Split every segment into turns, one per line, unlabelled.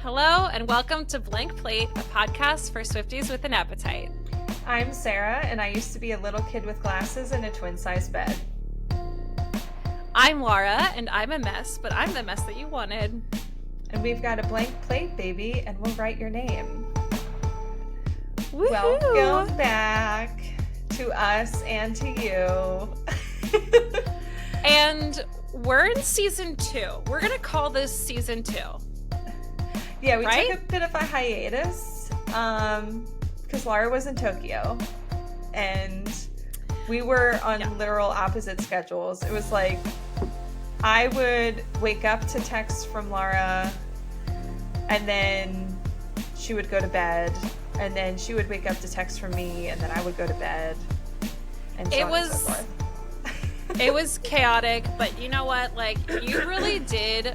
Hello and welcome to Blank Plate, a podcast for Swifties with an appetite.
I'm Sara, and I used to be a little kid with glasses in a twin-size bed.
I'm Laura, and I'm a mess, but I'm the mess that you wanted.
And we've got a blank plate, baby, and we'll write your name.
Woo-hoo.
Welcome back to us and to you.
And we're in season 2. We're going to call this season 2.
Yeah, we took a bit of a hiatus because Laura was in Tokyo and we were on literal opposite schedules. It was like I would wake up to texts from Laura and then she would go to bed and then she would wake up to texts from me and then I would go to bed. And so on and so forth.
It was chaotic, but you know what? Like, you really did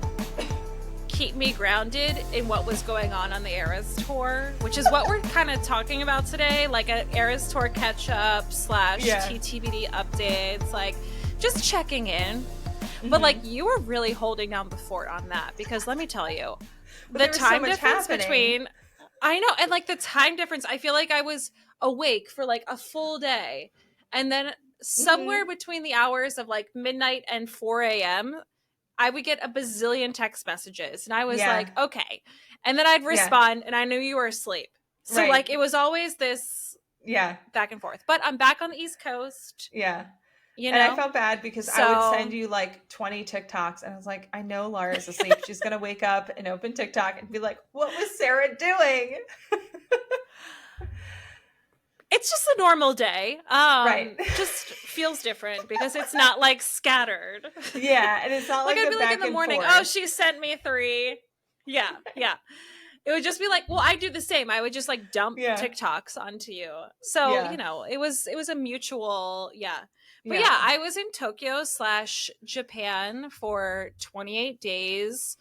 keep me grounded in what was going on the Eras tour, which is what we're kind of talking about today, like an Eras tour catch-up / TTPD updates, like just checking in. Mm-hmm. But like, you were really holding down the fort on that, because let me tell you, the time difference between, I know, and like the time difference, I feel like I was awake for like a full day, and then somewhere between the hours of like midnight and 4 a.m., I would get a bazillion text messages, and I was like, okay. And then I'd respond, and I knew you were asleep. So like, it was always this back and forth. But I'm back on the East Coast.
Yeah.
You know?
And I felt bad because I would send you like 20 TikToks, and I was like, I know Laura's asleep. She's going to wake up and open TikTok and be like, what was Sara doing?
It's just a normal day. Just feels different because it's not like scattered.
Yeah, and it's not like
I'd
a
be
back
like in the morning,
forth.
oh, she sent me 3. Yeah. It would just be like, well, I do the same. I would just like dump TikToks onto you. So, you know, it was a mutual, But I was in Tokyo / Japan for 28 days.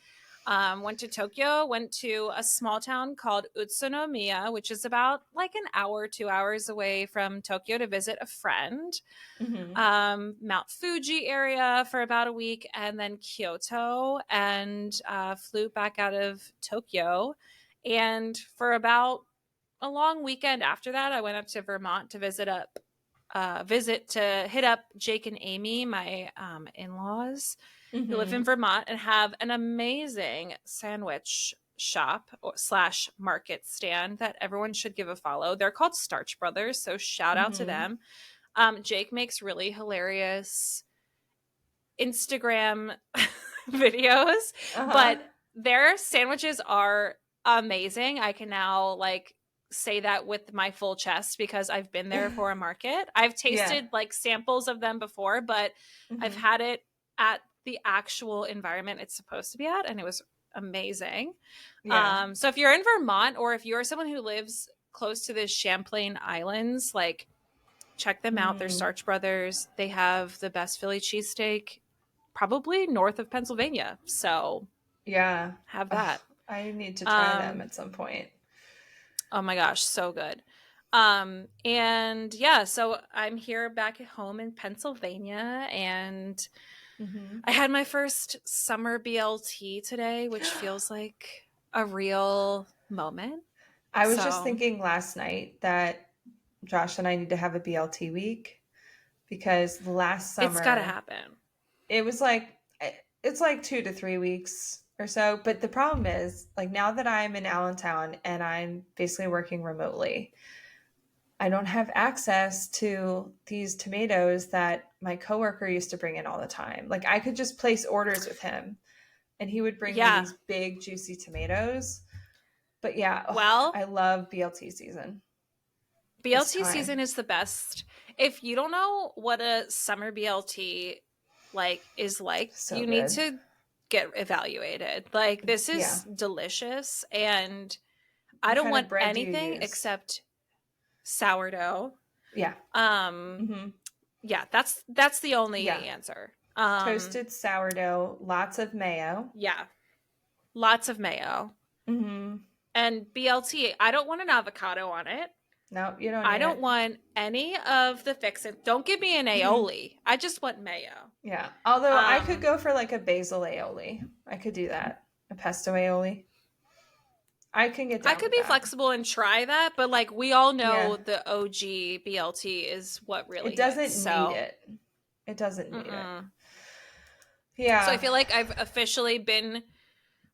Went to Tokyo, went to a small town called Utsunomiya, which is about like an hour, 2 hours away from Tokyo, to visit a friend. Mount Fuji area for about a week, and then Kyoto, and flew back out of Tokyo. And for about a long weekend after that, I went up to Vermont to hit up Jake and Amy, my in-laws, who live in Vermont and have an amazing sandwich shop / market stand that everyone should give a follow. They're called Starch Brothers, so shout out to them. Jake makes really hilarious Instagram videos, but their sandwiches are amazing. I can now like say that with my full chest because I've been there for a market. I've tasted like samples of them before, but I've had it at the actual environment it's supposed to be at, and it was amazing. So if you're in Vermont, or if you're someone who lives close to the Champlain Islands, like, check them out. They're Starch Brothers. They have the best Philly cheesesteak probably north of Pennsylvania. So have that.
I need to try them at some point.
Oh my gosh, so good. And so I'm here back at home in Pennsylvania, and I had my first summer BLT today, which feels like a real moment.
I was just thinking last night that Josh and I need to have a BLT week, because last summer,
it's gotta happen.
It's like 2 to 3 weeks or so. But the problem is, like, now that I'm in Allentown and I'm basically working remotely, I don't have access to these tomatoes that my coworker used to bring in all the time. Like, I could just place orders with him and he would bring me these big juicy tomatoes. But I love BLT season.
BLT season is the best. If you don't know what a summer BLT is like, you need to get evaluated. Like, this is delicious, and I don't want anything except sourdough. That's the only answer.
Toasted sourdough, lots of mayo.
Lots of mayo. And BLT, I don't want an avocado on it.
No, you don't.
I don't want any of the fixin'. Don't give me an aioli. I just want mayo.
Yeah. Although I could go for like a basil aioli. I could do that. A pesto aioli. I can get down
I could
with
be
that.
flexible and try that, but like we all know the OG BLT is what really
it doesn't
hits,
need it. It doesn't need it.
Yeah. So I feel like I've officially been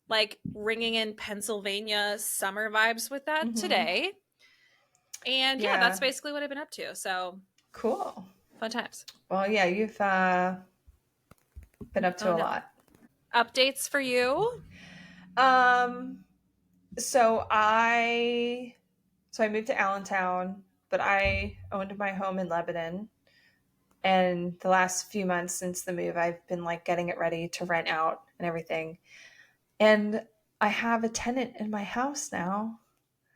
like ringing in Pennsylvania summer vibes with that today. And yeah, that's basically what I've been up to. So
cool.
Fun times.
Well, yeah, you've been up to a lot.
Updates for you?
So I moved to Allentown, but I owned my home in Lebanon. And the last few months since the move, I've been like getting it ready to rent out and everything. And I have a tenant in my house now.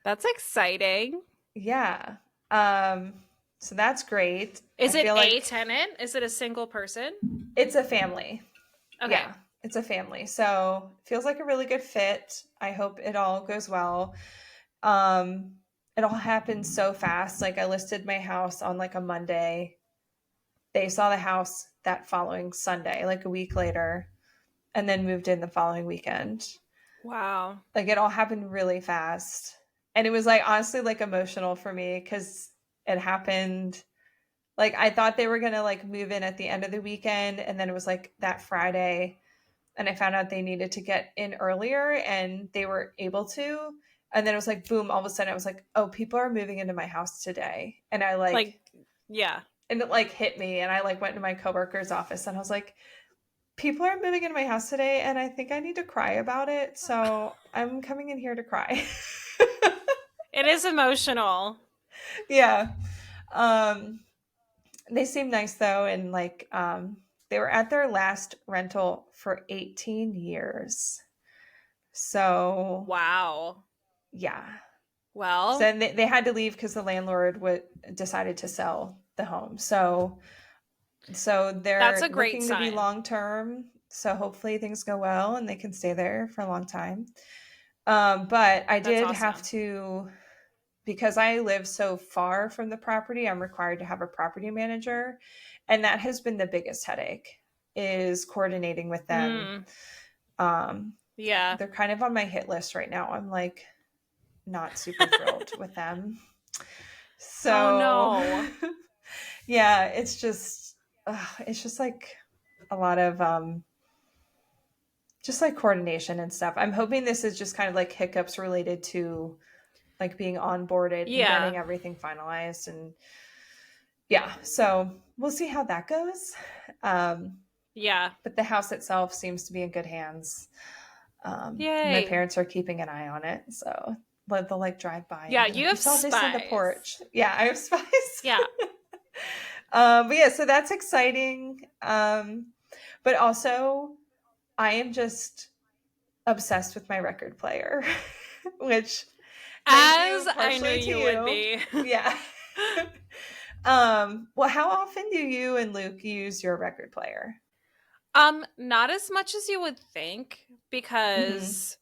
That's exciting.
Yeah. So that's great.
Is it a tenant? Is it a single person?
It's a family.
Okay.
Yeah, it's a family. So it feels like a really good fit. I hope it all goes well. It all happened so fast. Like I listed my house on like a Monday. They saw the house that following Sunday, like a week later, and then moved in the following weekend.
Wow.
Like it all happened really fast. And it was like honestly like emotional for me because it happened like I thought they were going to like move in at the end of the weekend, and then it was like that Friday and I found out they needed to get in earlier and they were able to. And then it was like, boom, all of a sudden I was like, oh, people are moving into my house today. And I like
yeah.
And it like hit me. And I like went to my coworker's office and I was like, people are moving into my house today and I think I need to cry about it. So I'm coming in here to cry.
It is emotional.
Yeah. They seem nice though. And like, they were at their last rental for 18 years. So
wow.
Yeah.
Well,
so they had to leave because the landlord decided to sell the home. So they're
that's a great
looking
sign.
to be long term. So hopefully things go well and they can stay there for a long time. But I did have to, because I live so far from the property, I'm required to have a property manager. And that has been the biggest headache, is coordinating with them.
Yeah.
They're kind of on my hit list right now. I'm like not super thrilled with them. So
oh, no.
Yeah, it's just like a lot of just like coordination and stuff. I'm hoping this is just kind of like hiccups related to like being onboarded and getting everything finalized. And yeah, so we'll see how that goes.
Yeah.
But the house itself seems to be in good hands.
Yay.
My parents are keeping an eye on it, so they'll like drive by.
Yeah,
and
you have
saw
spies.
this on the porch. Yeah, I have spies.
Yeah.
But yeah, so that's exciting. But also I am just obsessed with my record player, which
as I knew you would be.
Yeah. Well, how often do you and Luke use your record player?
Not as much as you would think, because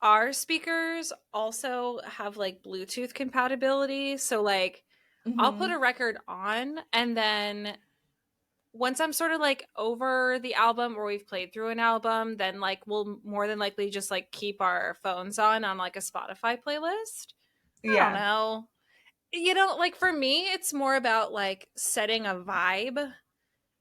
our speakers also have like Bluetooth compatibility. So like I'll put a record on, and then once I'm sort of like over the album, or we've played through an album, then like we'll more than likely just like keep our phones on like a Spotify playlist. I don't know. You know, like for me, it's more about like setting a vibe.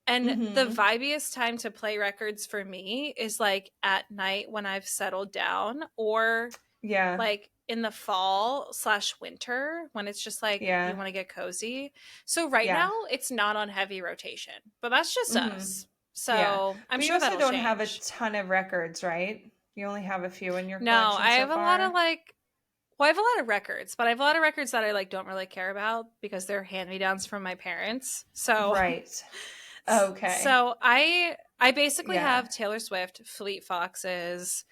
And the vibiest time to play records for me is like at night when I've settled down, or like in the fall/winter when it's just like you want to get cozy. So right now it's not on heavy rotation, but that's just us. So I'm sure
you also don't have a
change.
ton of records, right? You only have a few in your collection.
No, I have a lot of like, well, I have a lot of records, but I have a lot of records that I like don't really care about because they're hand-me-downs from my parents. So
okay.
So I basically have Taylor Swift, Fleet Foxes,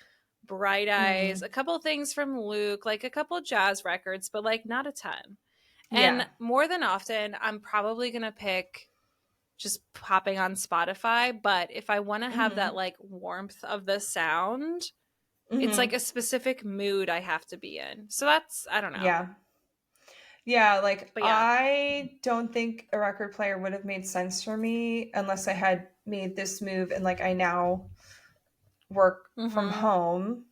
Bright Eyes, a couple things from Luke, like a couple jazz records, but like not a ton. And more than often, I'm probably going to pick just popping on Spotify. But if I want to have that like warmth of the sound, it's like a specific mood I have to be in. So that's, I don't know.
Yeah, like I don't think a record player would have made sense for me unless I had made this move and like I now work from home.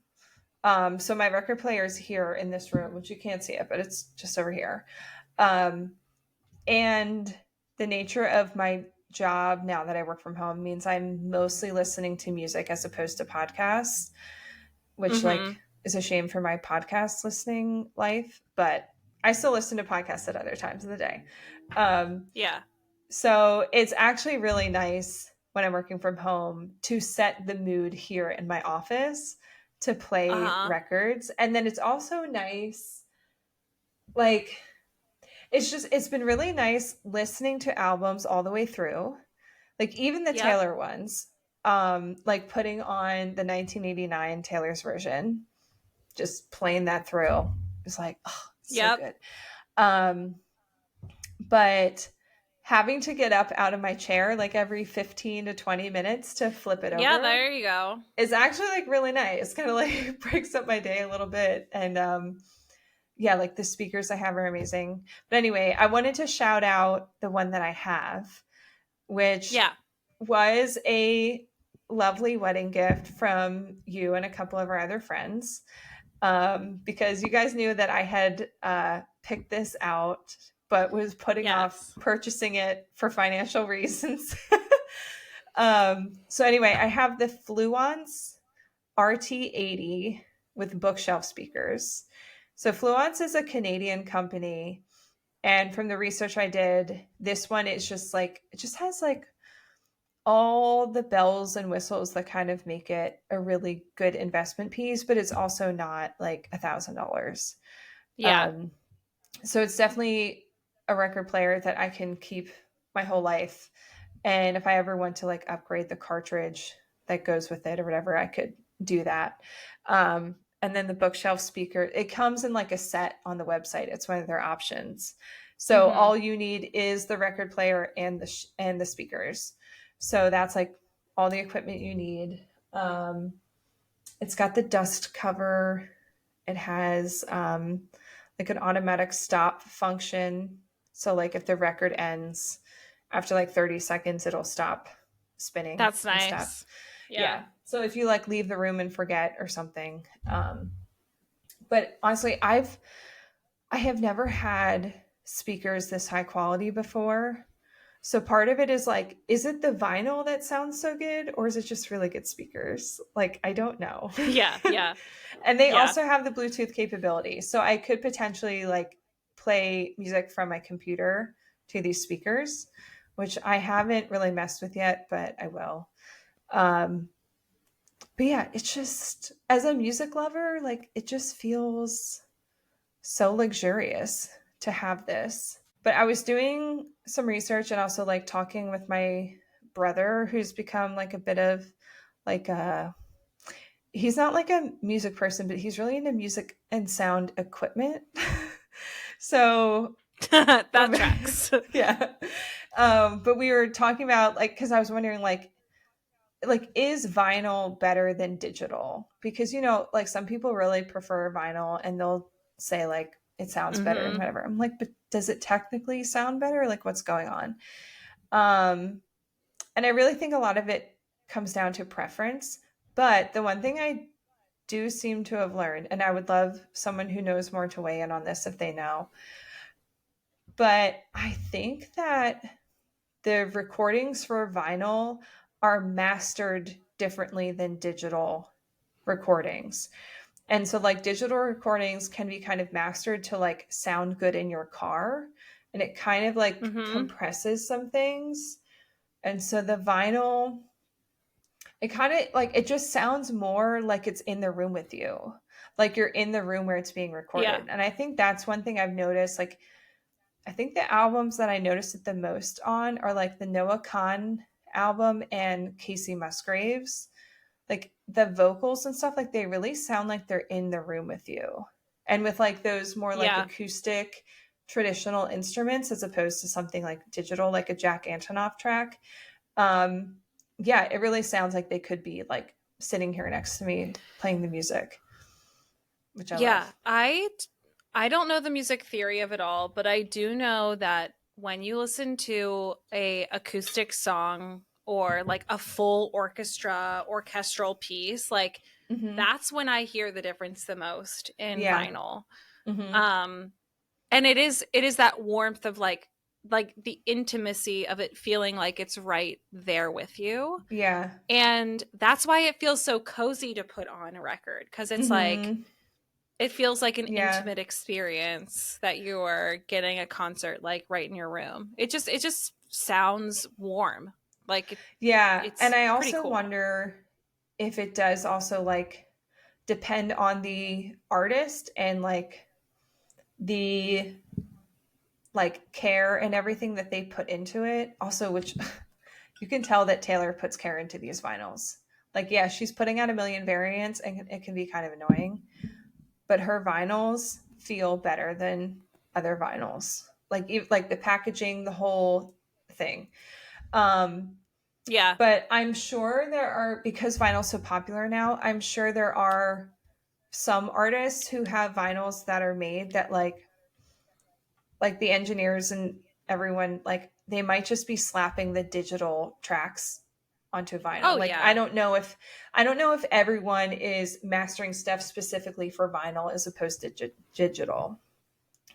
So my record player is here in this room, which you can't see it, but it's just over here. And the nature of my job now that I work from home means I'm mostly listening to music as opposed to podcasts, which like is a shame for my podcast listening life, but I still listen to podcasts at other times of the day.
Yeah.
So it's actually really nice when I'm working from home to set the mood here in my office to play records. And then it's also nice, like, it's been really nice listening to albums all the way through, like even the Taylor ones, like putting on the 1989 Taylor's version, just playing that through. It's like, oh, it's so good. But having to get up out of my chair like every 15 to 20 minutes to flip it over.
Yeah, there you go.
It's actually like really nice. Kind of like breaks up my day a little bit. And yeah, like the speakers I have are amazing. But anyway, I wanted to shout out the one that I have, which was a lovely wedding gift from you and a couple of our other friends. Because you guys knew that I had picked this out, but was putting off purchasing it for financial reasons. So anyway, I have the Fluence RT80 with bookshelf speakers. So Fluence is a Canadian company. And from the research I did, this one is just like, it just has like all the bells and whistles that kind of make it a really good investment piece, but it's also not like $1,000.
Yeah.
So it's definitely a record player that I can keep my whole life. And if I ever want to like upgrade the cartridge that goes with it or whatever, I could do that. And then the bookshelf speaker, it comes in like a set on the website. It's one of their options. So all you need is the record player and the speakers. So that's like all the equipment you need. It's got the dust cover. It has like an automatic stop function. So like if the record ends after like 30 seconds, it'll stop spinning.
That's nice.
Yeah. So if you like leave the room and forget or something. But honestly, I have never had speakers this high quality before. So part of it is like, is it the vinyl that sounds so good or is it just really good speakers? Like, I don't know.
Yeah.
And they also have the Bluetooth capability. So I could potentially like play music from my computer to these speakers, which I haven't really messed with yet, but I will. But yeah, it's just, as a music lover, like it just feels so luxurious to have this. But I was doing some research and also like talking with my brother, who's become like a bit of like he's not like a music person, but he's really into music and sound equipment. So
that tracks.
Yeah. But we were talking about like, because I was wondering like is vinyl better than digital? Because like some people really prefer vinyl and they'll say like it sounds better and whatever. I'm like, but does it technically sound better? Like what's going on? And I really think a lot of it comes down to preference. But the one thing I do seem to have learned, and I would love someone who knows more to weigh in on this if they know, but I think that the recordings for vinyl are mastered differently than digital recordings. And so like digital recordings can be kind of mastered to like sound good in your car, and it kind of like compresses some things. And so the vinyl, it kind of like, it just sounds more like it's in the room with you. Like you're in the room where it's being recorded. Yeah. And I think that's one thing I've noticed. Like, I think the albums that I noticed it the most on are like the Noah Kahan album and Casey Musgraves. Like the vocals and stuff, like they really sound like they're in the room with you. And with like those more like acoustic traditional instruments as opposed to something like digital, like a Jack Antonoff track. Yeah, it really sounds like they could be like sitting here next to me playing the music, which I love.
I don't know the music theory of it all, but I do know that when you listen to a acoustic song or like a full orchestral piece, like that's when I hear the difference the most in vinyl.
Mm-hmm.
And it is that warmth of like the intimacy of it feeling like it's right there with you.
Yeah.
And that's why it feels so cozy to put on a record, because it's like it feels like an intimate experience that you're getting a concert like right in your room. It just sounds warm. Like it's
and I
pretty
also
cool.
wonder if it does also like depend on the artist and like the like care and everything that they put into it. Also, which you can tell that Taylor puts care into these vinyls. Like, yeah, she's putting out a million variants and it can be kind of annoying, but her vinyls feel better than other vinyls. Like the packaging, the whole thing. But I'm sure there are, because vinyl's so popular now, I'm sure there are some artists who have vinyls that are made that like the engineers and everyone, like they might just be slapping the digital tracks onto vinyl. I don't know if everyone is mastering stuff specifically for vinyl as opposed to digital.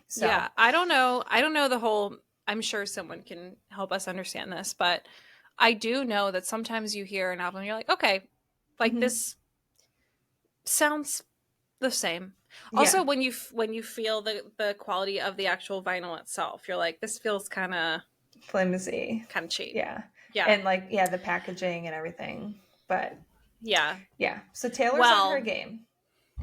So
I don't know the whole, I'm sure someone can help us understand this, but I do know that sometimes you hear an album and you're like, okay, like this sounds the same. Also, when you feel the quality of the actual vinyl itself, you're like, this feels kind of
flimsy,
kind of cheap.
Yeah. And like, the packaging and everything. But yeah. So Taylor's on her game.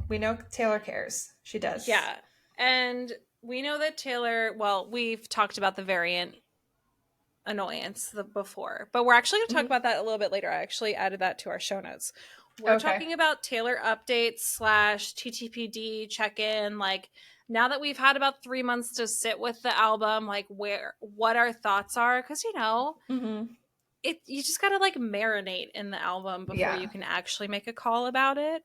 We know Taylor cares. She does.
Yeah. And we know that Taylor, well, we've talked about the variant annoyance before, but we're actually going to talk about that a little bit later. I actually added that to our show notes. We're talking about Taylor updates / TTPD check-in. Like, now that we've had about 3 months to sit with the album, like what our thoughts are, because you just gotta like marinate in the album before you can actually make a call about it.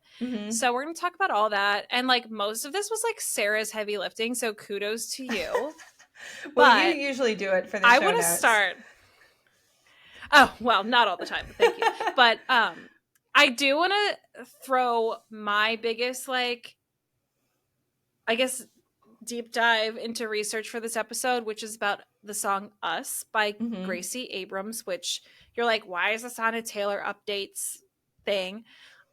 So we're gonna talk about all that, and like most of this was like Sarah's heavy lifting, so kudos to you.
Well, you usually do it for the show notes. I want to start.
Oh, well, not all the time, but thank you. But I do want to throw my biggest, like, I guess, deep dive into research for this episode, which is about the song Us by Gracie Abrams, which you're like, why is this on a Taylor updates thing?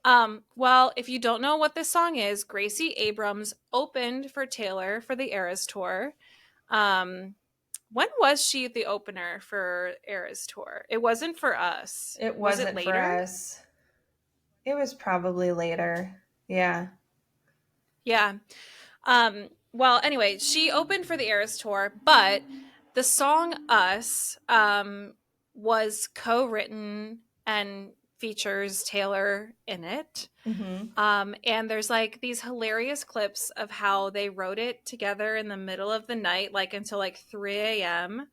Well, if you don't know what this song is, Gracie Abrams opened for Taylor for the Eras Tour. When was she the opener for Eras Tour? It wasn't for Us.
It wasn't for Us. It was probably later. Yeah.
Yeah. Well, anyway, she opened for the Eras Tour, but the song Us was co-written and features Taylor in it. And there's like these hilarious clips of how they wrote it together in the middle of the night, like until like 3 a.m.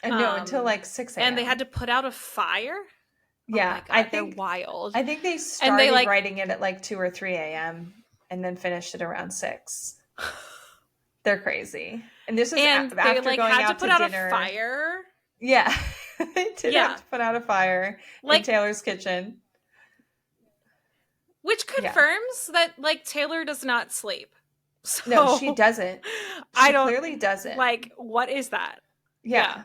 No, until like 6 a.m.
And they had to put out a fire.
Yeah,
oh my God, I think they're wild.
I think they started writing it at like 2 or 3 a.m. and then finished it around 6. They're crazy. And this is after
they like
going
had
out
to put
to
out
dinner.
A fire.
Yeah, they did have to put out a fire in Taylor's kitchen,
which confirms that like Taylor does not sleep. So,
no, she doesn't. She clearly doesn't.
Like, what is that?
Yeah.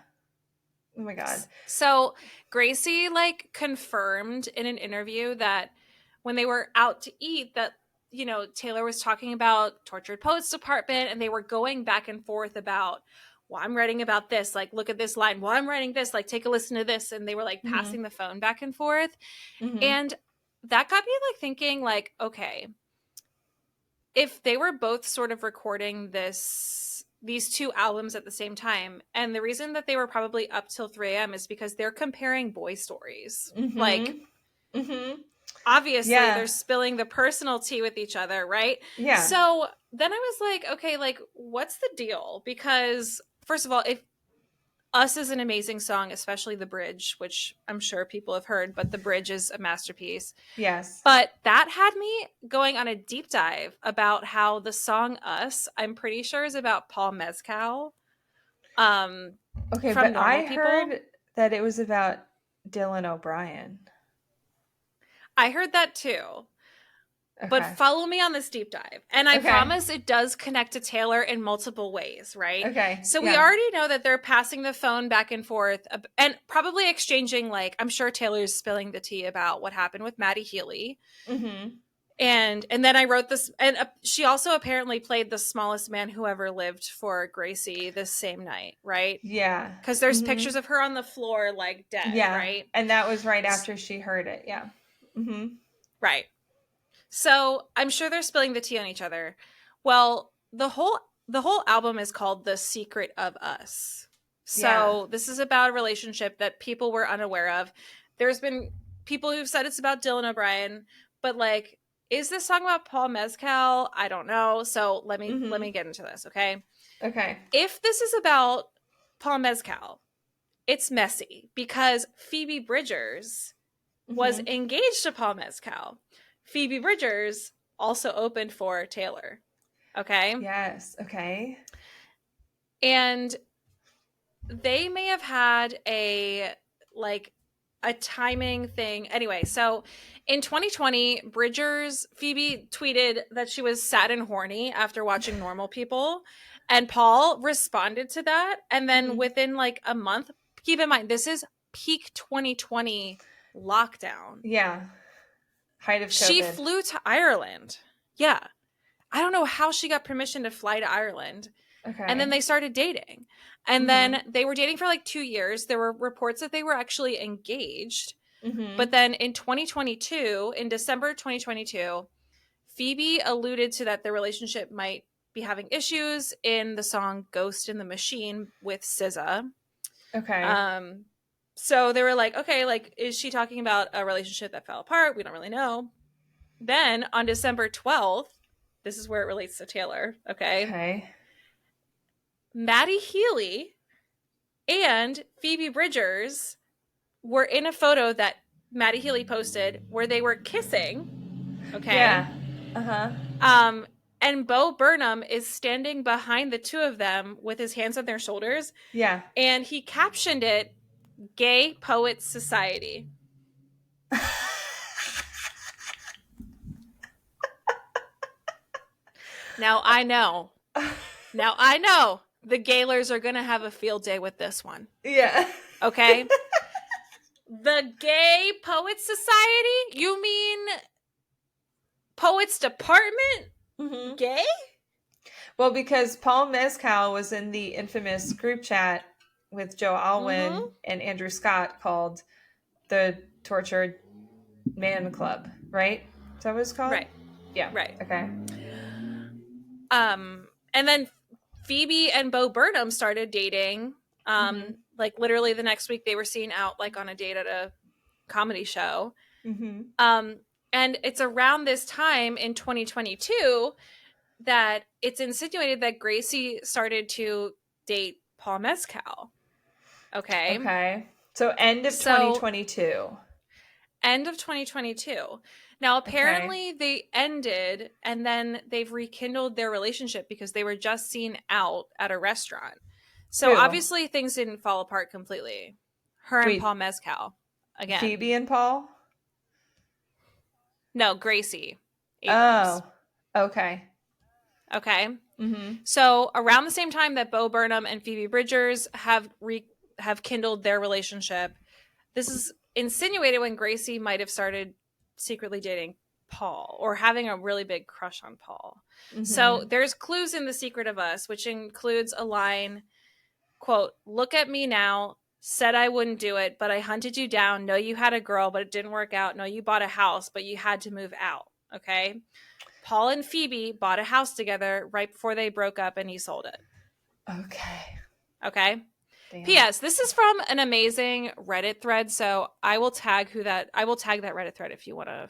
Oh my God.
So Gracie like confirmed in an interview that when they were out to eat that, you know, Taylor was talking about Tortured Poets Department and they were going back and forth about, well, I'm writing about this, like, look at this line. Well, I'm writing this, like, take a listen to this. And they were like passing the phone back and forth. And that got me like thinking like, okay, if they were both sort of recording these two albums at the same time, and the reason that they were probably up till 3 a.m. is because they're comparing boy stories. Like, obviously they're spilling the personal tea with each other, right?
Yeah.
So then I was like, okay, like, what's the deal? Because first of all, if Us is an amazing song, especially the bridge, which I'm sure people have heard, but the bridge is a masterpiece.
Yes.
But that had me going on a deep dive about how the song Us, I'm pretty sure, is about Paul Mescal.
Okay, but I heard that it was about Dylan O'Brien.
I heard that too.
Okay.
But follow me on this deep dive. And I promise it does connect to Taylor in multiple ways, right?
Okay.
So we already know that they're passing the phone back and forth and probably exchanging, like, I'm sure Taylor's spilling the tea about what happened with Maddie Healy.
Mm-hmm.
And then I wrote this, and she also apparently played The Smallest Man Who Ever Lived for Gracie this same night, right?
Yeah.
Because there's pictures of her on the floor, like, dead, right?
And that was right after she heard it. Yeah. Mm-hmm.
Right. So I'm sure they're spilling the tea on each other. Well, the whole album is called The Secret of Us. So this is about a relationship that people were unaware of. There's been people who've said it's about Dylan O'Brien, but like, is this song about Paul Mescal? I don't know. So let me get into this, okay?
Okay.
If this is about Paul Mescal, it's messy because Phoebe Bridgers was engaged to Paul Mescal. Phoebe Bridgers also opened for Taylor. Okay?
Yes. Okay.
And they may have had a timing thing. Anyway, so in 2020, Phoebe tweeted that she was sad and horny after watching Normal People. And Paul responded to that. And then within like a month, keep in mind, this is peak 2020 lockdown.
Yeah. Height of COVID.
She flew to Ireland. Yeah. I don't know how she got permission to fly to Ireland.
Okay.
And then they started dating. And then they were dating for like 2 years. There were reports that they were actually engaged. But then in 2022, in December 2022, Phoebe alluded to that their relationship might be having issues in the song Ghost in the Machine with SZA.
Okay.
So they were like, okay, like, is she talking about a relationship that fell apart? We don't really know. Then on December 12th, this is where it relates to Taylor, okay? Maddie Healy and Phoebe Bridgers were in a photo that Maddie Healy posted where they were kissing, okay?
Yeah. Uh-huh.
And Bo Burnham is standing behind the two of them with his hands on their shoulders.
Yeah.
And he captioned it, Gay Poets Society. Now I know the Gaylors are going to have a field day with this one.
Yeah.
Okay? The Gay Poets Society? You mean Poets Department? Gay?
Well, because Paul Mescal was in the infamous group chat with Joe Alwyn and Andrew Scott called the Tortured Man Club, right? Is that what it's called?
Right.
Yeah.
Right.
Okay.
And then Phoebe and Bo Burnham started dating. Like literally the next week they were seen out like on a date at a comedy show. And it's around this time in 2022 that it's insinuated that Gracie started to date Paul Mescal. Okay.
Okay. So end of 2022.
End of 2022. Now, apparently they ended and then they've rekindled their relationship because they were just seen out at a restaurant. So obviously things didn't fall apart completely. Her and Paul Mescal. Again.
Phoebe and Paul?
No, Gracie Abrams.
Oh, okay.
Okay. So around the same time that Bo Burnham and Phoebe Bridgers have kindled their relationship, this is insinuated when Gracie might have started secretly dating Paul or having a really big crush on Paul. So there's clues in The Secret of Us, which includes a line, quote, "Look at me now. Said I wouldn't do it, but I hunted you down. Know you had a girl, but it didn't work out. Know you bought a house, but you had to move out." Okay. Paul and Phoebe bought a house together right before they broke up and he sold it. Okay. Damn. P.S. This is from an amazing Reddit thread, so I will tag that Reddit thread if you want to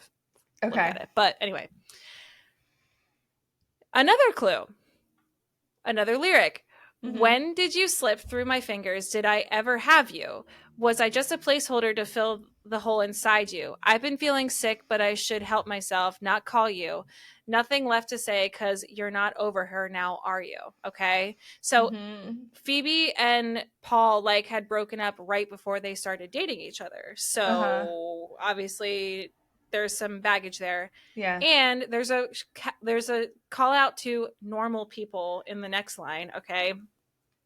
look at it. But anyway. Another clue. Another lyric. When did you slip through my fingers? Did I ever have you? Was I just a placeholder to fill the hole inside you? I've been feeling sick, but I should help myself, not call you. Nothing left to say because you're not over her now, are you? Okay. So Phoebe and Paul like had broken up right before they started dating each other. So obviously there's some baggage there.
Yeah.
And there's a call out to normal people in the next line, okay?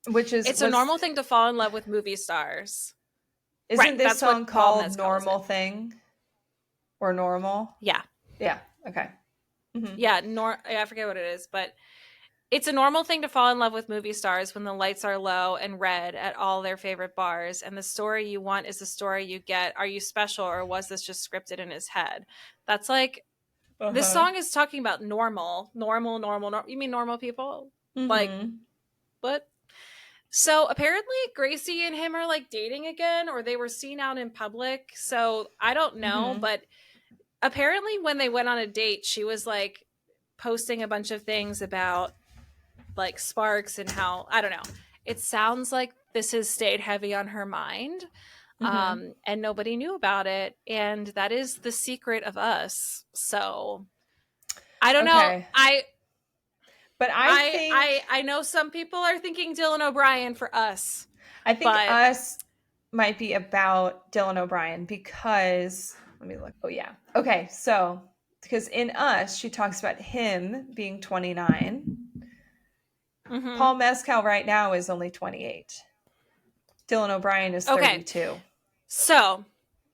Which is...
It's a normal thing to fall in love with movie stars.
Isn't this song called Normal Thing? Or Normal?
Yeah.
Yeah. Okay.
Mm-hmm. Yeah, I forget what it is, but it's a normal thing to fall in love with movie stars when the lights are low and red at all their favorite bars, and the story you want is the story you get. Are you special, or was this just scripted in his head? That's like, this song is talking about normal. You mean normal people?
Mm-hmm.
Like, what? So apparently Gracie and him are like dating again, or they were seen out in public. So I don't know, but apparently when they went on a date, she was like posting a bunch of things about like sparks and how, I don't know. It sounds like this has stayed heavy on her mind. And nobody knew about it. And that is the secret of us. So I don't know.
But
I know some people are thinking Dylan O'Brien for Us.
I think Us might be about Dylan O'Brien because, let me look. Oh yeah. Okay. So because in Us, she talks about him being 29. Paul Mescal right now is only 28. Dylan O'Brien is 32.
Okay. So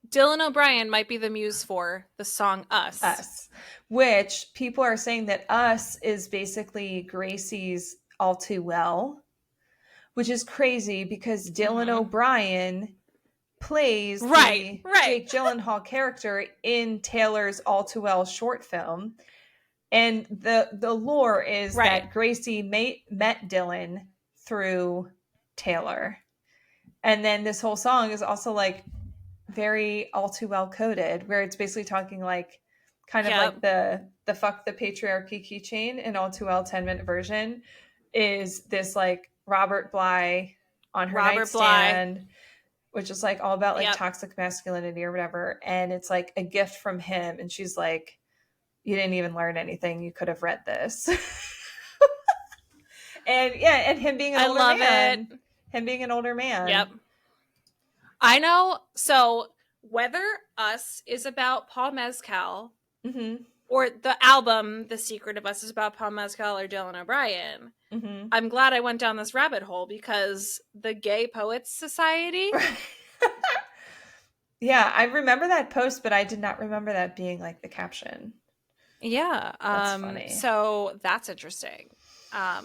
Dylan O'Brien might be the muse for the song Us.
Us. Which people are saying that Us is basically Gracie's All Too Well, which is crazy because Dylan O'Brien plays the Jake Gyllenhaal character in Taylor's All Too Well short film. And the lore is that Gracie met Dylan through Taylor. And then this whole song is also like very All Too Well coded, where it's basically talking like kind of like the fuck the patriarchy keychain in All Too Well 10-minute version is this like Robert Bly on her nightstand, which is like all about like toxic masculinity or whatever. And it's like a gift from him. And she's like, you didn't even learn anything. You could have read this. and him being an older man. Him being an older man.
Yep. I know. So whether Us is about Paul Mescal or the album The Secret of Us is about Paul Mescal or Dylan O'Brien, I'm glad I went down this rabbit hole because the Gay Poets Society.
Yeah, I remember that post, but I did not remember that being like the caption.
Yeah.
That's funny.
So that's interesting.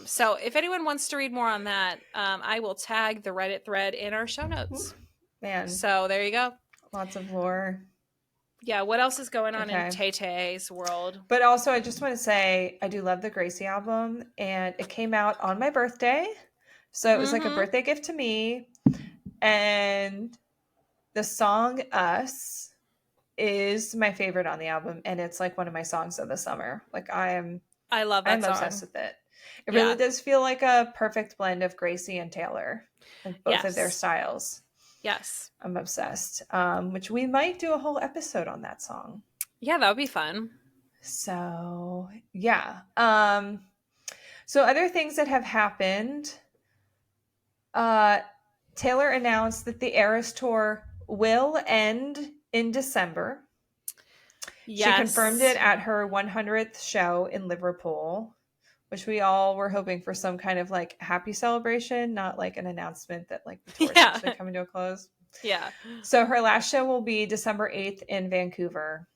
So if anyone wants to read more on that, I will tag the Reddit thread in our show notes.
Man.
So there you go.
Lots of lore.
Yeah. What else is going on in Tay-Tay's world?
But also, I just want to say, I do love the Gracie album, and it came out on my birthday. So it was like a birthday gift to me. And the song Us is my favorite on the album, and it's like one of my songs of the summer. Like I love that song. I'm obsessed with it. It really does feel like a perfect blend of Gracie and Taylor, like both of their styles.
Yes,
I'm obsessed. Which we might do a whole episode on that song.
Yeah, that would be fun.
So yeah. So other things that have happened. Taylor announced that the Eras Tour will end in December. Yes. She confirmed it at her 100th show in Liverpool, which we all were hoping for some kind of like happy celebration, not like an announcement that like the tour is actually coming to a close.
Yeah.
So her last show will be December 8th in Vancouver.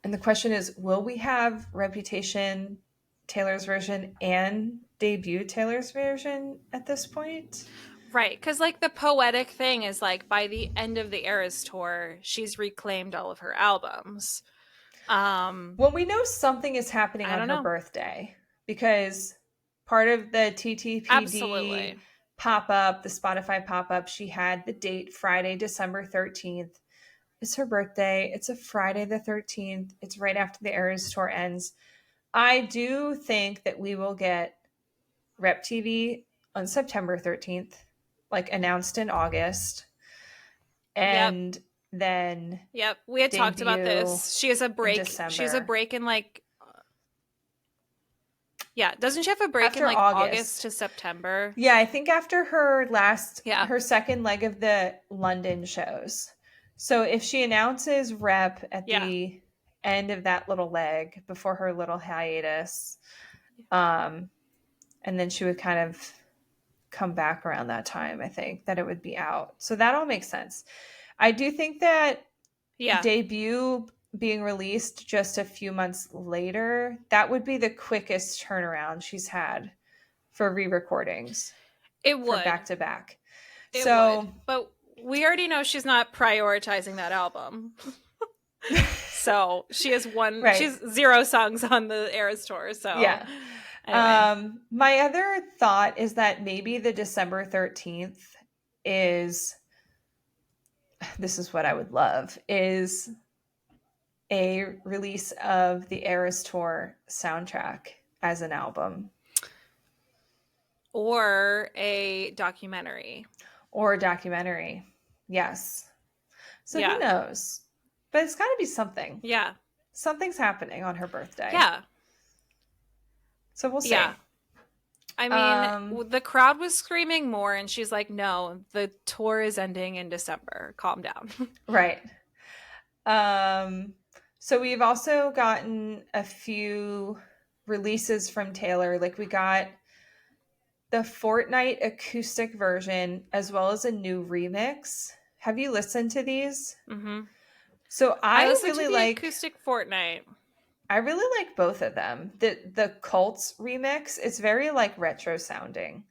And the question is, will we have Reputation, Taylor's version, and Debut Taylor's version at this point?
Right, because like the poetic thing is like by the end of the Eras Tour, she's reclaimed all of her albums.
Well, we know something is happening on her birthday because part of the TTPD pop-up, the Spotify pop-up, she had the date Friday, December 13th. It's her birthday. It's a Friday the 13th. It's right after the Eras Tour ends. I do think that we will get Rep TV on September 13th. Like announced in August. And then
we had talked about this. She has a break. She has a break in like doesn't she have a break after in like August to September?
Yeah, I think after her her second leg of the London shows. So if she announces rep at the end of that little leg before her little hiatus, and then she would kind of come back around that time, I think, that it would be out. So that all makes sense. I do think that debut being released just a few months later, that would be the quickest turnaround she's had for re-recordings.
It would.
For back-to-back.
It would. But we already know she's not prioritizing that album. So she has she's 0 songs on the Eras tour. So
yeah. Anyway. My other thought is that maybe the December 13th is, this is what I would love, is a release of the Eras tour soundtrack as an album.
Or a documentary.
Yes. So who knows? But it's got to be something.
Yeah.
Something's happening on her birthday.
Yeah.
So we'll see.
Yeah. I mean, the crowd was screaming more, and she's like, no, the tour is ending in December. Calm down.
Right. So we've also gotten a few releases from Taylor. Like we got the Fortnite acoustic version as well as a new remix. Have you listened to these?
Mm-hmm.
So I
listened
really
to the
like
acoustic Fortnite.
I really like both of them. The Cults remix, it's very like retro sounding.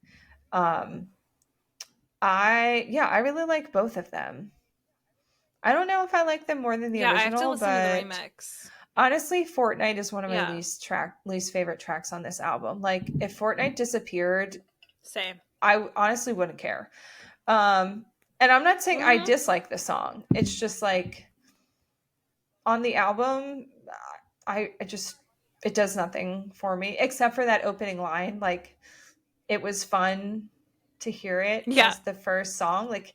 I really like both of them. I don't know if I like them more than the original,
I have to listen to the remix.
Honestly, Fortnite is one of my least favorite tracks on this album. Like if Fortnite disappeared,
same.
I honestly wouldn't care. And I'm not saying I dislike the song. It's just like on the album, it does nothing for me except for that opening line. Like it was fun to hear it as the first song. Like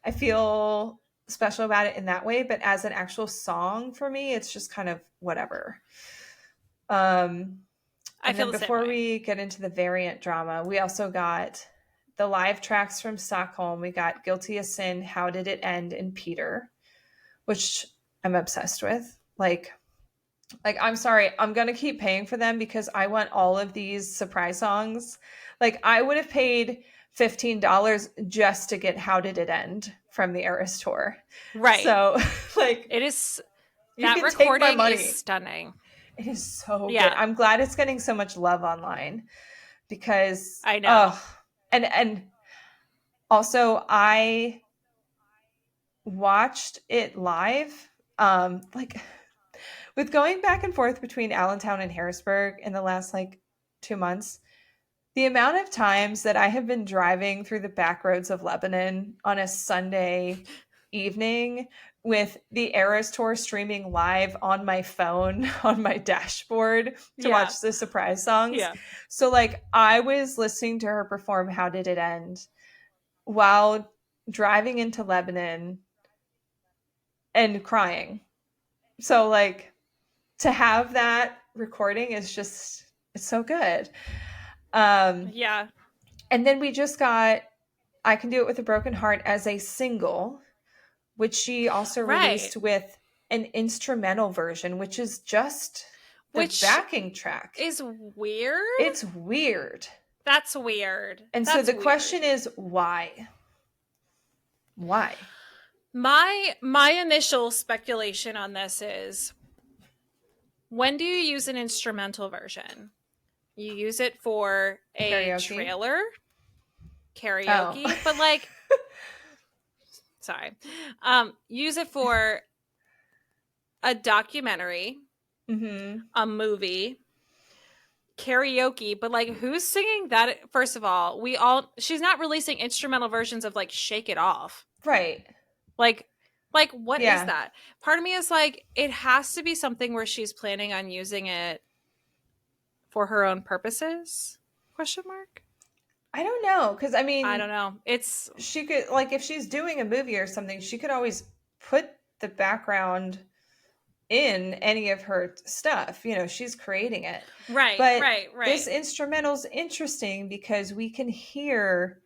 I feel special about it in that way, but as an actual song for me, it's just kind of whatever. I feel the before we get into the variant drama, we also got the live tracks from Stockholm. We got Guilty of Sin, How Did It End, and Peter, which I'm obsessed with. Like I'm sorry, I'm gonna keep paying for them because I want all of these surprise songs. Like I would have paid $15 just to get How Did It End from the Eras tour.
Right.
So like
it is, that recording is stunning.
It is so good. I'm glad it's getting so much love online because
I know.
And also I watched it live. Like with going back and forth between Allentown and Harrisburg in the last 2 months, the amount of times that I have been driving through the back roads of Lebanon on a Sunday evening with the Eras tour streaming live on my phone on my dashboard to watch the surprise songs. Yeah. So I was listening to her perform How Did It End while driving into Lebanon and crying. So to have that recording is just, it's so good. And then we just got I Can Do It With a Broken Heart as a single, which she also released with an instrumental version, which is just the backing track.
Is weird.
It's weird.
That's weird.
And so the question is why? Why?
My initial speculation on this is, when do you use an instrumental version? You use it for a trailer karaoke, but sorry. Use it for a documentary, a movie, karaoke, but who's singing that? First of all, she's not releasing instrumental versions of Shake It Off.
Right.
What is that? Part of me is it has to be something where she's planning on using it for her own purposes? Question mark.
I don't know, because I
don't know.
She could if she's doing a movie or something, she could always put the background in any of her stuff. She's creating it.
Right.
But
right.
This instrumental's interesting because we can hear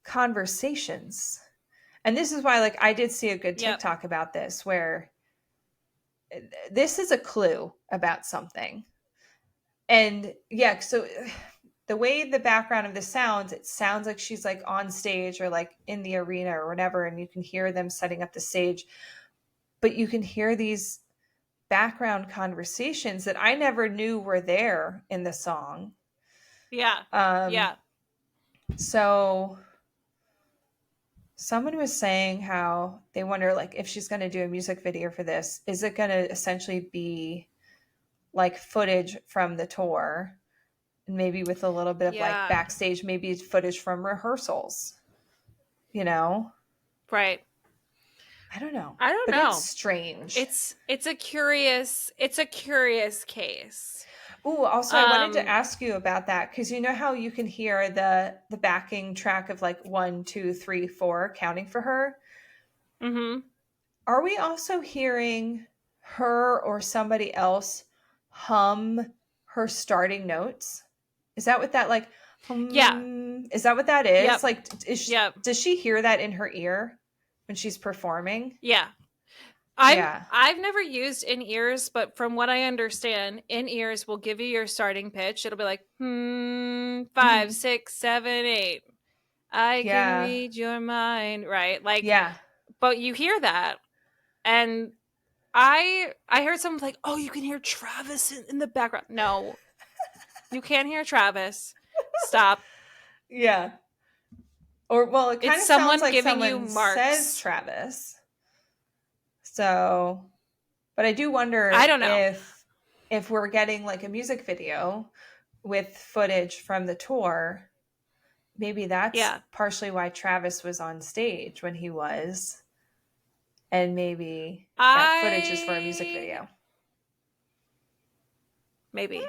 conversations. And this is why, like, I did see a good TikTok about this, where this is a clue about something. And yeah, so the way the background of this sounds, it sounds like she's like on stage or like in the arena or whatever, and you can hear them setting up the stage. But you can hear these background conversations that I never knew were there in the song.
Yeah.
So someone was saying how they wonder, like, if she's going to do a music video for this, is it going to essentially be like footage from the tour, and maybe with a little bit of like backstage, maybe footage from rehearsals, you know?
Right.
I don't know.
But
it's strange.
It's a curious case.
Ooh, also I wanted to ask you about that, because you know how you can hear the backing track of like 1, 2, 3, 4 counting for her?
Mm-hmm.
Are we also hearing her or somebody else hum her starting notes? Is that what that like is that what that is?
Yep.
Like does she hear that in her ear when she's performing?
Yeah. I've never used in-ears, but from what I understand, in-ears will give you your starting pitch. It'll be like 5, 6, 7, 8. I can read your mind, right? Like, but you hear that, and I heard someone like, "Oh, you can hear Travis in the background." No, you can't hear Travis. Stop.
Yeah. Or well, it kind of sounds like someone says Travis. So, but I do wonder
I don't know
if we're getting like a music video with footage from the tour, maybe that's partially why Travis was on stage when he was, and maybe that footage is for a music video.
Maybe.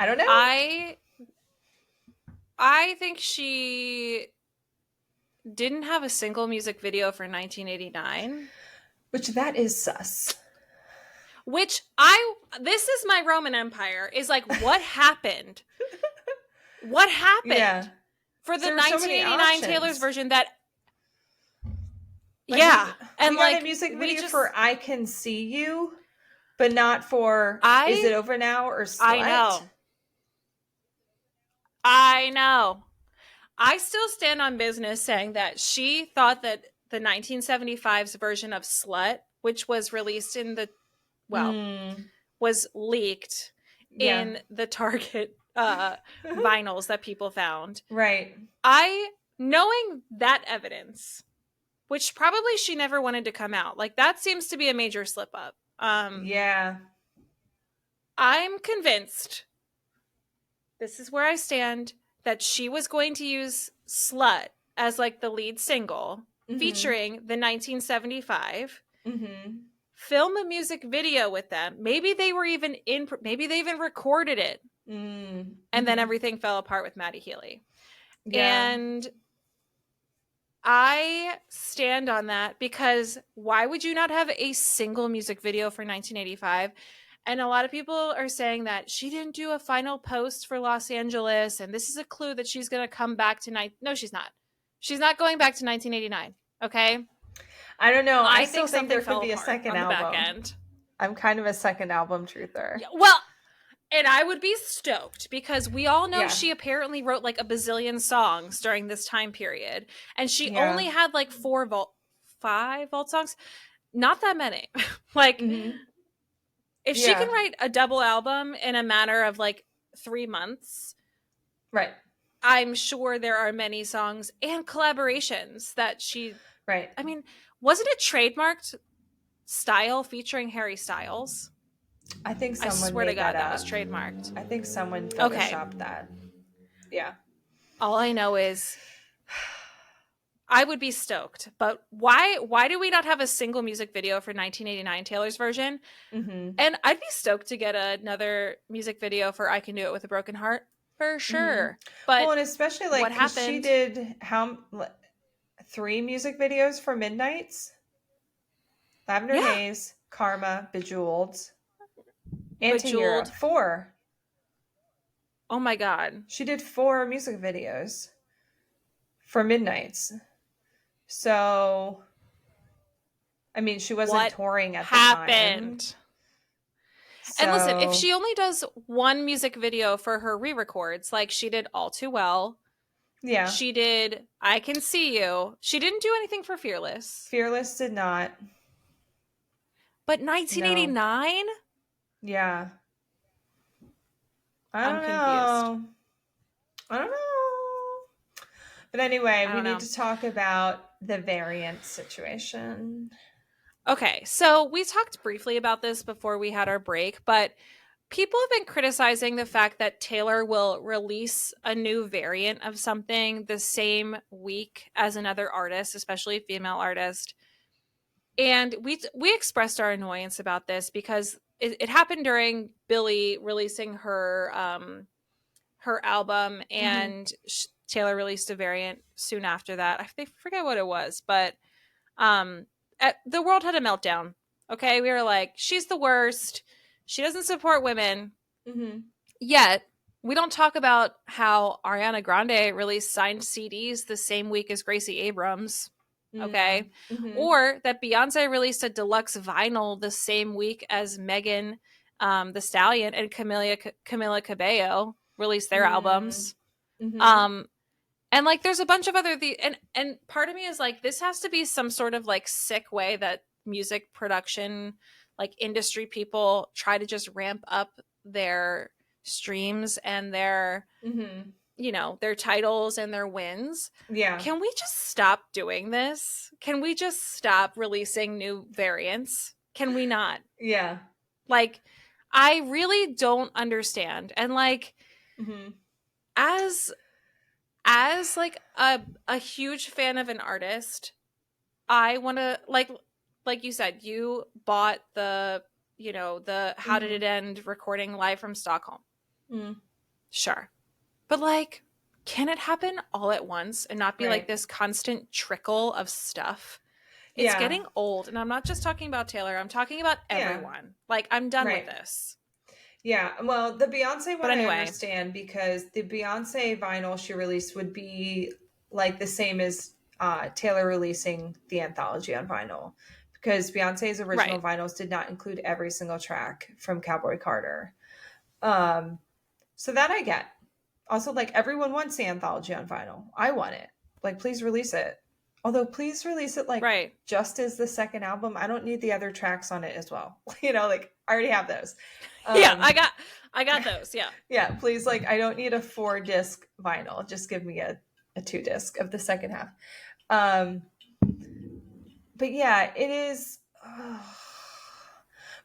I don't know.
I think she didn't have a single music video for 1989.
Which that is sus.
This is my Roman Empire, is like, what happened? What happened for the 1989 Taylor's version that
and like a music video for I Can See You, but not for Is It Over Now or Slut?
I know. I still stand on business saying that she thought that the 1975's version of Slut, which was released in the was leaked in the Target vinyls that people found.
Right.
Knowing that evidence, which probably she never wanted to come out, like that seems to be a major slip up. I'm convinced, this is where I stand, that she was going to use Slut as like the lead single featuring the 1975, film a music video with them. Maybe they were even maybe they even recorded it. And then everything fell apart with Maddie Healy. And I stand on that, because why would you not have a single music video for 1985? And a lot of people are saying that she didn't do a final post for Los Angeles, and this is a clue that she's going to come back to No, she's not. She's not going back to 1989. Okay?
I don't know. I still think there could be a second album.
Back end.
I'm kind of a second album truther.
Yeah, well, and I would be stoked, because we all know she apparently wrote like a bazillion songs during this time period, and she only had like 5 vault songs. Not that many. Like, if she can write a double album in a matter of like 3 months,
right?
I'm sure there are many songs and collaborations that she.
Right.
I mean, wasn't it trademarked Style featuring Harry Styles?
I think someone.
I swear to God, that was trademarked.
I think someone photoshopped that. Yeah.
All I know is, I would be stoked, but why do we not have a single music video for 1989 Taylor's version? And I'd be stoked to get another music video for I Can Do It With a Broken Heart, for sure. But
and especially like, what happened? She did 3 music videos for Midnights, Lavender Haze, Karma, Bejeweled, Anti-Hero. 4.
Oh my God.
She did 4 music videos for Midnights. So, I mean, she wasn't touring at the time.
And listen, if she only does one music video for her re-records, like she did All Too Well.
Yeah.
She did I Can See You. She didn't do anything for Fearless.
Fearless did not.
But 1989?
No. Yeah.
I'm confused.
I don't know. But anyway, we need to talk about the variant situation.
Okay, so we talked briefly about this before we had our break, but people have been criticizing the fact that Taylor will release a new variant of something the same week as another artist, especially a female artist. And we expressed our annoyance about this because it happened during Billie releasing her album, and Taylor released a variant soon after that. I forget what it was, but the world had a meltdown. Okay, we were like, she's the worst. She doesn't support women. Yet we don't talk about how Ariana Grande released signed CDs the same week as Gracie Abrams. Okay, or that Beyonce released a deluxe vinyl the same week as Megan Thee Stallion and Camila Cabello released their albums. And like there's a bunch of other and part of me is like, this has to be some sort of like sick way that music production, like industry people try to just ramp up their streams and their you know, their titles and their wins.
Yeah.
Can we just stop doing this? Can we just stop releasing new variants? Can we not?
Yeah.
Like, I really don't understand. And like, as like a huge fan of an artist, I want to like you said, you bought the, you know, the How Did It End recording live from Stockholm. Sure. But like, can it happen all at once and not be like this constant trickle of stuff? It's getting old. And I'm not just talking about Taylor. I'm talking about everyone. Like, I'm done with this.
Yeah. Well, the Beyonce one I understand, because the Beyonce vinyl she released would be like the same as Taylor releasing the anthology on vinyl, because Beyonce's original vinyls did not include every single track from Cowboy Carter. So that I get. Also, like, everyone wants the anthology on vinyl. I want it. Like, please release it. Although, please release it, like, just as the second album. I don't need the other tracks on it as well. You know, like, I already have those.
Yeah, I got those, yeah.
Yeah, please, like, I don't need a 4-disc vinyl. Just give me a 2-disc of the second half. But, yeah, it is...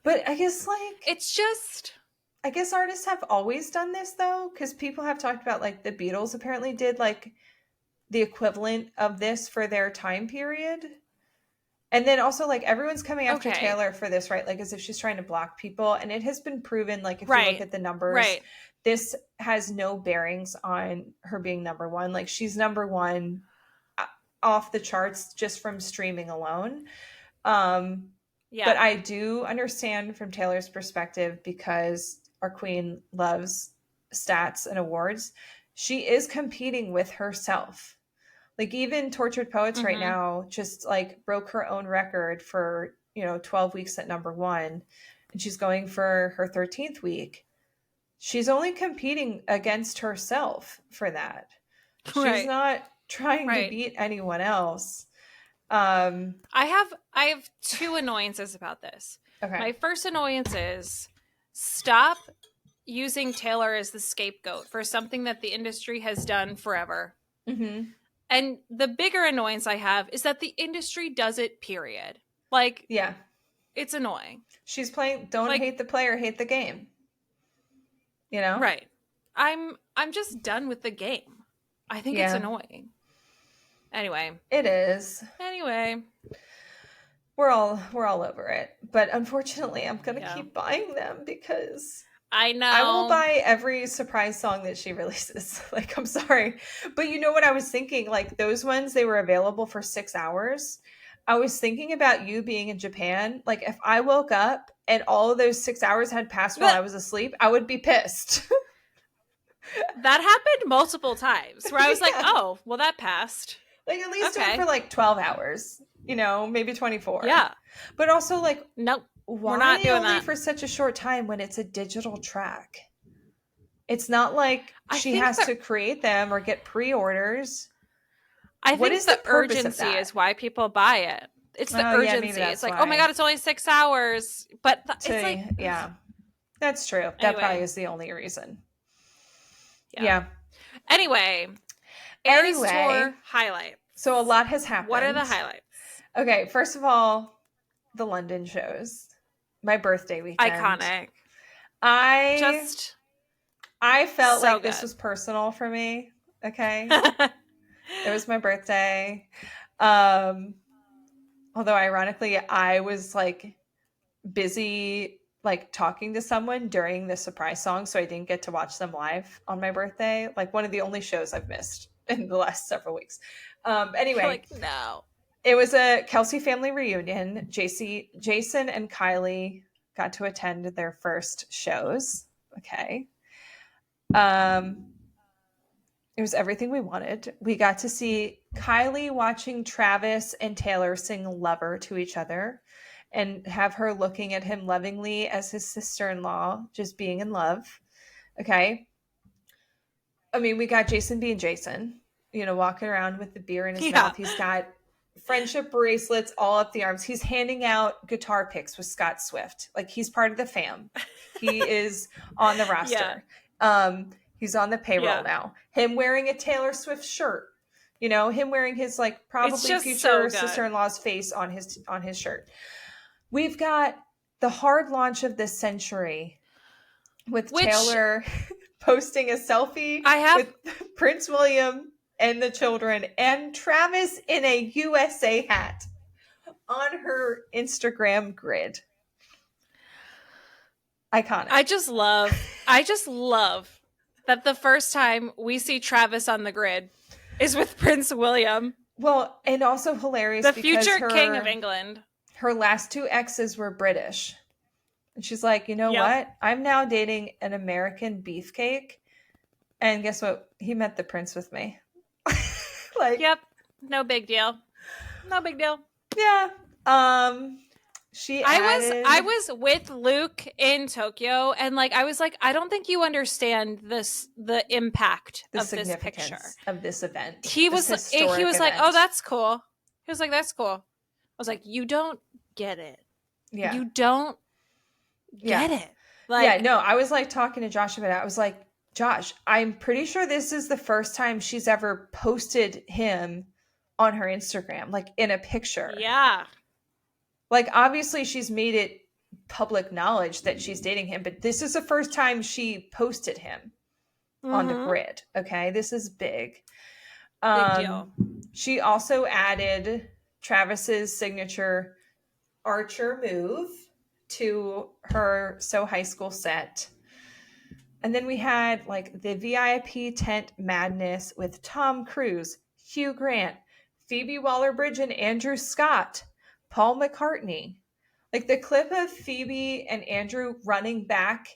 But I guess, like...
It's just...
I guess artists have always done this, though, because people have talked about, like, the Beatles apparently did, like, the equivalent of this for their time period. And then also, like, everyone's coming after Taylor for this, right? Like, as if she's trying to block people. And it has been proven, like, if you look at the numbers, this has no bearings on her being number one. Like, she's number one off the charts just from streaming alone. But I do understand from Taylor's perspective, because our queen loves stats and awards. She is competing with herself. Like, even Tortured Poets right now just like broke her own record for, you know, 12 weeks at number one. And she's going for her 13th week. She's only competing against herself for that. She's not trying to beat anyone else.
I have two annoyances about this. My first annoyance is, stop using Taylor as the scapegoat for something that the industry has done forever. And the bigger annoyance I have is that the industry does it, period. Like, it's annoying.
She's playing, don't hate the player, hate the game. You know?
Right. I'm just done with the game. I think it's annoying. Anyway.
It is.
Anyway.
We're all over it. But unfortunately, I'm going to keep buying them, because
I know.
I will buy every surprise song that she releases. Like, I'm sorry. But you know what I was thinking? Like, those ones, they were available for 6 hours. I was thinking about you being in Japan. Like, if I woke up and all of those 6 hours had passed while I was asleep, I would be pissed.
That happened multiple times where I was like, oh, well, that passed.
Like, at least do it for like 12 hours, you know, maybe 24.
Yeah.
But also, like,
nope,
why
we're not doing
only
that
for such a short time when it's a digital track? It's not like she has to create them or get pre-orders.
I think the urgency is why people buy it. It's the urgency. It's like, oh my God, it's only 6 hours. But it's like,
yeah, that's true. Anyway. That probably is the only reason. Yeah.
Anyway, Eras Tour highlights.
So a lot has happened.
What are the highlights?
Okay, first of all, the London shows. My birthday weekend.
Iconic.
I felt like this was personal for me. Okay. It was my birthday. Although ironically, I was like busy like talking to someone during the surprise song, so I didn't get to watch them live on my birthday. Like one of the only shows I've missed in the last several weeks. Anyway,
like, no.
It was a Kelsey family reunion. Jason and Kylie got to attend their first shows. Okay. It was everything we wanted. We got to see Kylie watching Travis and Taylor sing Lover to each other and have her looking at him lovingly as his sister-in-law, just being in love. Okay. I mean, we got Jason being Jason, you know, walking around with the beer in his mouth. He's got friendship bracelets all up the arms. He's handing out guitar picks with Scott Swift. Like, he's part of the fam. He is on the roster. He's on the payroll now. Him wearing a Taylor Swift shirt. You know, him wearing his like probably future sister-in-law's face on his shirt. We've got the hard launch of this century with Taylor posting a selfie with Prince William and the children and Travis in a USA hat on her Instagram grid. Iconic.
I just love that the first time we see Travis on the grid is with Prince William.
Well, and also hilarious
the future king of England.
Her last 2 exes were British. And she's like, you know what? I'm now dating an American beefcake. And guess what? He met the prince with me. Like,
yep. No big deal. No big deal.
Yeah. I
was with Luke in Tokyo, and like I was like, I don't think you understand the impact of this picture
of this event.
He was like, oh, that's cool. He was like, that's cool. I was like, you don't get it.
Yeah.
You don't get it. Like,
no, I was like talking to Josh about it. I was like, Josh, I'm pretty sure this is the first time she's ever posted him on her Instagram, like in a picture.
Yeah.
Like, obviously she's made it public knowledge that she's dating him, but this is the first time she posted him on the grid. Okay. This is big.
Big deal.
She also added Travis's signature Archer move to her So High School set. And then we had like the VIP tent madness with Tom Cruise, Hugh Grant, Phoebe Waller-Bridge and Andrew Scott, Paul McCartney. Like the clip of Phoebe and Andrew running back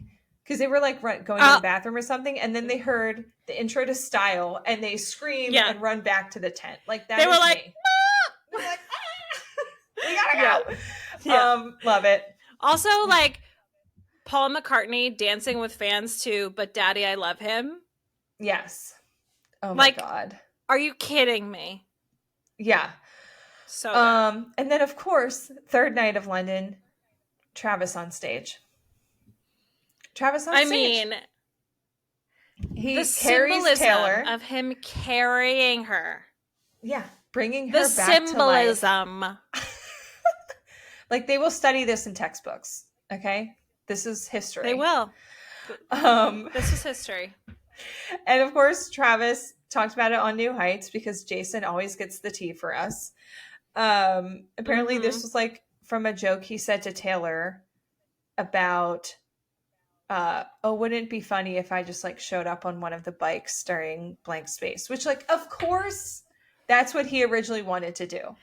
because they were like going to the bathroom or something, and then they heard the intro to Style and they scream and run back to the tent. Like that. They were like, me. They were like, we gotta go. Yeah. Love it.
Also, like Paul McCartney dancing with fans too, but Daddy, I Love Him.
Yes. Oh my God.
Are you kidding me?
Yeah.
So
and then of course, third night of London, Travis on stage.
I mean,
he
the
carries Taylor
of him carrying her.
Yeah, bringing her back to life. Like they will study this in textbooks. Okay, this is history.
They will. This is history.
And of course, Travis talked about it on New Heights because Jason always gets the tea for us. Apparently, this was like from a joke he said to Taylor about, wouldn't it be funny if I just like showed up on one of the bikes during blank space? Which, like, of course, that's what he originally wanted to do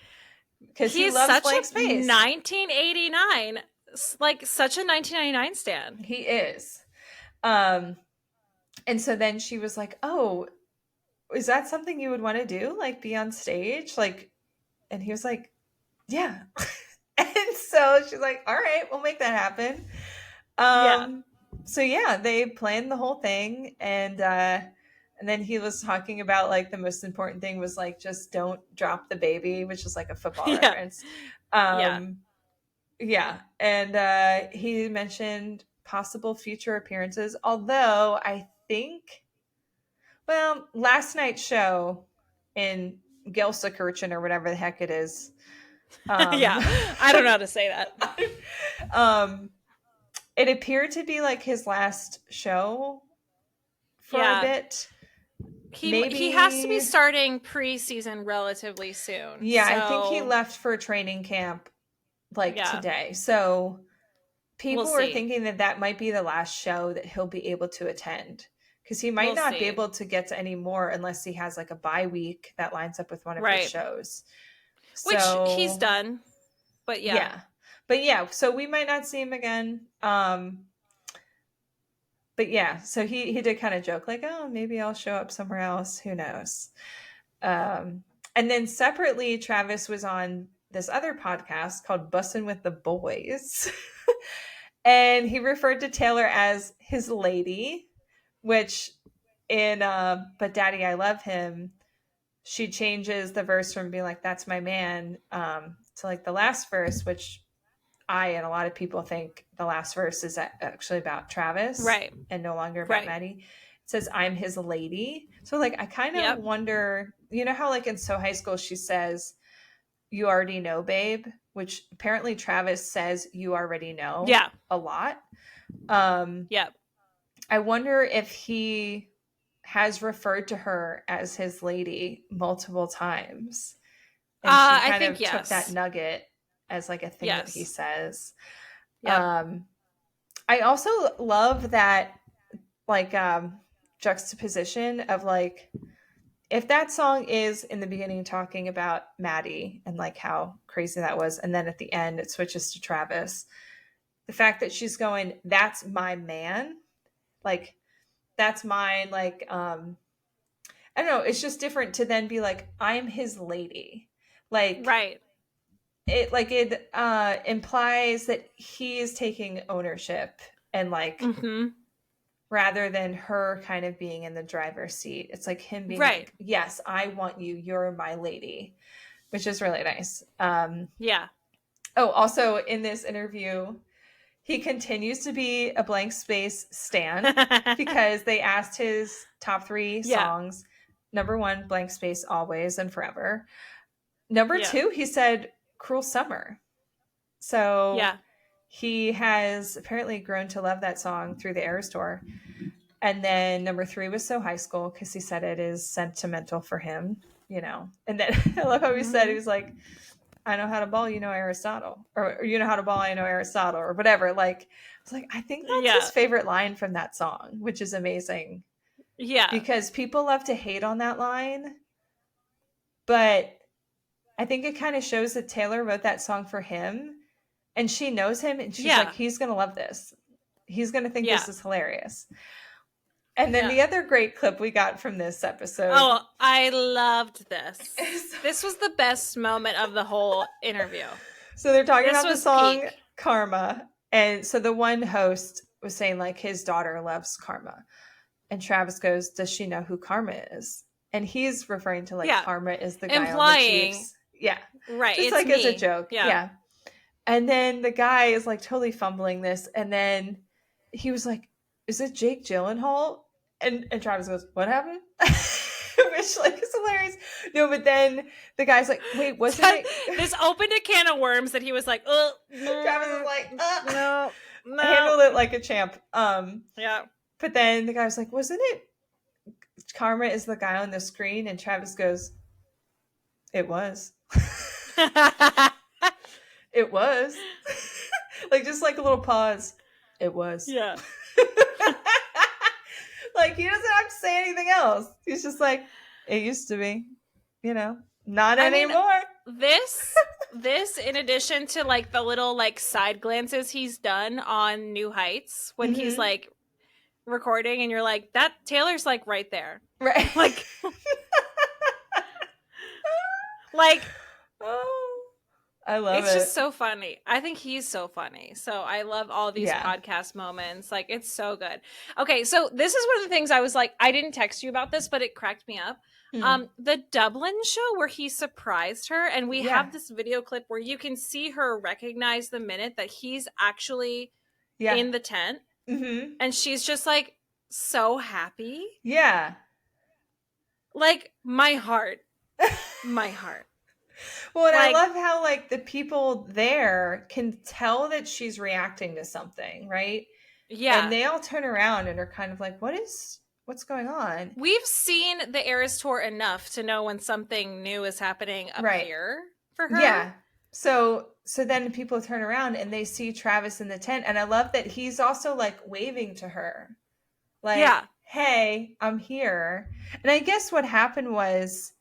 because he loves
such
blank
a
space.
1989, like such a 1999 stan.
He is. And so then she was like, "Oh, is that something you would want to do? Like be on stage? Like, and he was like, yeah. And so she's like, all right, we'll make that happen. So yeah, they planned the whole thing, and then he was talking about like the most important thing was like just don't drop the baby, which is like a football reference. Yeah. And he mentioned possible future appearances, although I think, well, last night's show in Gelsenkirchen or whatever the heck it is.
I don't know how to say that.
It appeared to be like his last show for a bit.
He has to be starting preseason relatively soon.
Yeah, so I think he left for training camp today. So people are thinking that might be the last show that he'll be able to attend, because he might not be able to get to any more unless he has like a bye week that lines up with one of his shows.
Which he's done. But
so we might not see him again. But yeah, so he did kind of joke like, oh, maybe I'll show up somewhere else. Who knows? And then separately, Travis was on this other podcast called Bussin' with the Boys. And he referred to Taylor as his lady, which in But Daddy, I Love Him, she changes the verse from being like, that's my man, to like the last verse, which I and a lot of people think the last verse is actually about Travis,
right,
and no longer about Maddie. It says, I'm his lady. So like, I kind of wonder, you know how like in So High School she says, you already know, babe, which apparently Travis says you already know a lot. I wonder if he has referred to her as his lady multiple times, and she kind of took that nugget as like a thing that he says. I also love that like juxtaposition of like, if that song is in the beginning talking about Maddie and like how crazy that was, and then at the end it switches to Travis, the fact that she's going, that's my man, like that's mine, like I don't know, it's just different to then be like, I'm his lady, like it implies that he is taking ownership, and like rather than her kind of being in the driver's seat, it's like him being like, yes, I want you, you're my lady, which is really nice. Also in this interview, he continues to be a blank space stan because they asked his top 3 songs. Number 1, blank space, always and forever. Number 2, he said Cruel Summer. So he has apparently grown to love that song through the Eras tour. And then number 3 was So High School, because he said it is sentimental for him, you know. And then I love how he said, he was like, I know how to ball, you know Aristotle, or you know how to ball, I know Aristotle, or whatever. Like, I was like, I think that's his favorite line from that song, which is amazing. Because people love to hate on that line, but I think it kind of shows that Taylor wrote that song for him, and she knows him, and she's like, he's going to love this. He's going to think this is hilarious. And then the other great clip we got from this episode.
Oh, I loved this. This was the best moment of the whole interview.
So they're talking about the song Karma. And so the one host was saying like his daughter loves Karma. And Travis goes, does she know who Karma is? And he's referring to like Karma is the guy
implying,
on the Chiefs. Yeah.
Right.
Just
it's
like
me.
as a joke. Yeah. And then the guy is like totally fumbling this. And then he was like, is it Jake Gyllenhaal? And Travis goes, what happened? Which like is hilarious. No, but then the guy's like, wait, wasn't it?
This opened a can of worms that he was like,
Travis was like, no. I handled it like a champ. But then the guy was like, wasn't it Karma is the guy on the screen? And Travis goes, it was. It was. Like, just like a little pause. It was.
Yeah.
Like, he doesn't have to say anything else. He's just like, it used to be, you know, not anymore.
This, in addition to like the little like side glances he's done on New Heights when he's like recording and you're like, that Taylor's like right there.
Right.
Like, like,
oh, I love it.
It's just so funny. I think he's so funny. So I love all these podcast moments. Like, it's so good. Okay, so this is one of the things I was like, I didn't text you about this, but it cracked me up. The Dublin show where he surprised her, and we have this video clip where you can see her recognize the minute that he's actually in the tent.
Mm-hmm.
And she's just like so happy.
Yeah.
Like, my heart. My heart.
Well, and I love how like the people there can tell that she's reacting to something, right?
Yeah.
And they all turn around and are kind of like, what's going on?
We've seen the Eras Tour enough to know when something new is happening up here for her.
Yeah. So then people turn around and they see Travis in the tent. And I love that he's also like waving to her. Like, hey, I'm here. And I guess what happened was,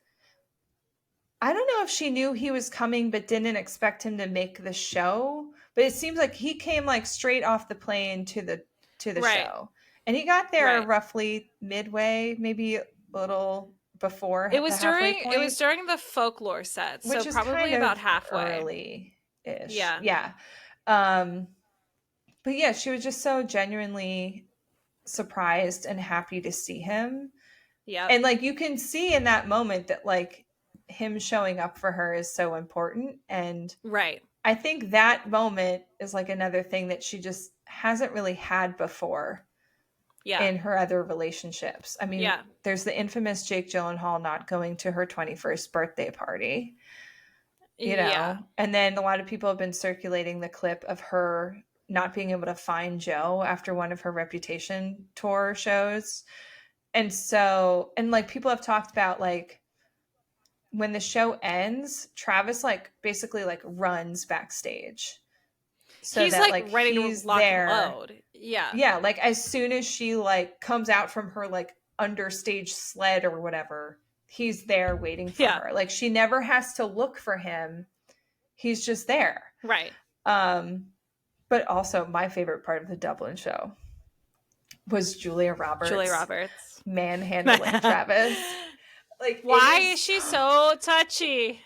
I don't know if she knew he was coming, but didn't expect him to make the show. But it seems like he came like straight off the plane to the show. And he got there roughly midway, maybe a little before.
It was during the folklore set,
which
so
is
probably
kind of
about halfway.
Early-ish.
Yeah.
Yeah. But yeah, she was just so genuinely surprised and happy to see him. Yeah. And like you can see in that moment that like him showing up for her is so important. And I think that moment is like another thing that she just hasn't really had before in her other relationships. I mean, there's the infamous Jake Gyllenhaal not going to her 21st birthday party, you know, and then a lot of people have been circulating the clip of her not being able to find Joe after one of her Reputation tour shows. And so, and like people have talked about like when the show ends, Travis like basically like runs backstage. So
he's
that,
like ready to lock and load. Yeah.
Yeah. Like as soon as she like comes out from her like understage sled or whatever, he's there waiting for her. Like she never has to look for him. He's just there.
Right.
But also my favorite part of the Dublin show was Julia Roberts. Manhandling Travis. Like,
why is she so touchy?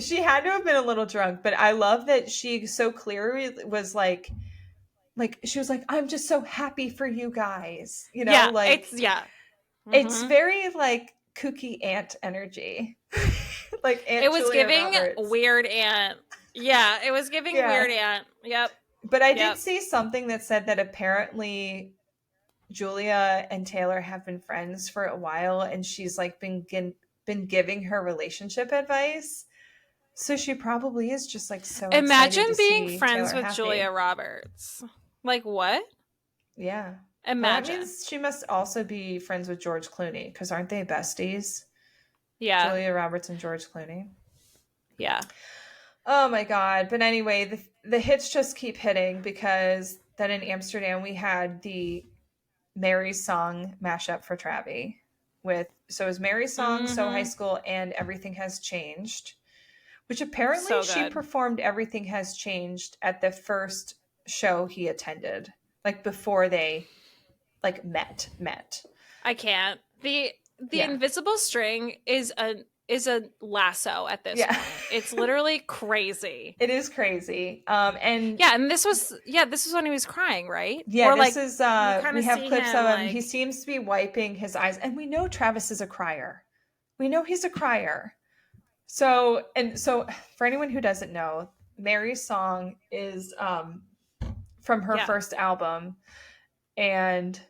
She had to have been a little drunk, but I love that she so clearly was like she was like, I'm just so happy for you guys. You know, like it's very like kooky aunt energy. Like Aunt
it was
Julia
giving
Roberts.
Weird aunt. Yeah, it was giving weird aunt. Yep.
But I did see something that said that apparently Julia and Taylor have been friends for a while, and she's like been giving her relationship advice. So she probably is just like so.
Imagine being friends with Julia Roberts. Like what?
Yeah.
Imagine.
That means she must also be friends with George Clooney, because aren't they besties?
Yeah.
Julia Roberts and George Clooney.
Yeah.
Oh my God. But anyway, the hits just keep hitting, because then in Amsterdam we had the Mary's Song mashup for Travi so it was Mary's Song, So High School, and Everything Has Changed, which apparently she performed Everything Has Changed at the first show he attended, like before they like met.
I can't. The invisible string is a lasso at this point. It's literally crazy.
It is crazy. And
this was when he was crying, right?
Yeah, or this is we have clips of him. Like, he seems to be wiping his eyes, and we know Travis is a crier. We know he's a crier. So for anyone who doesn't know, Mary's Song is from her first album, and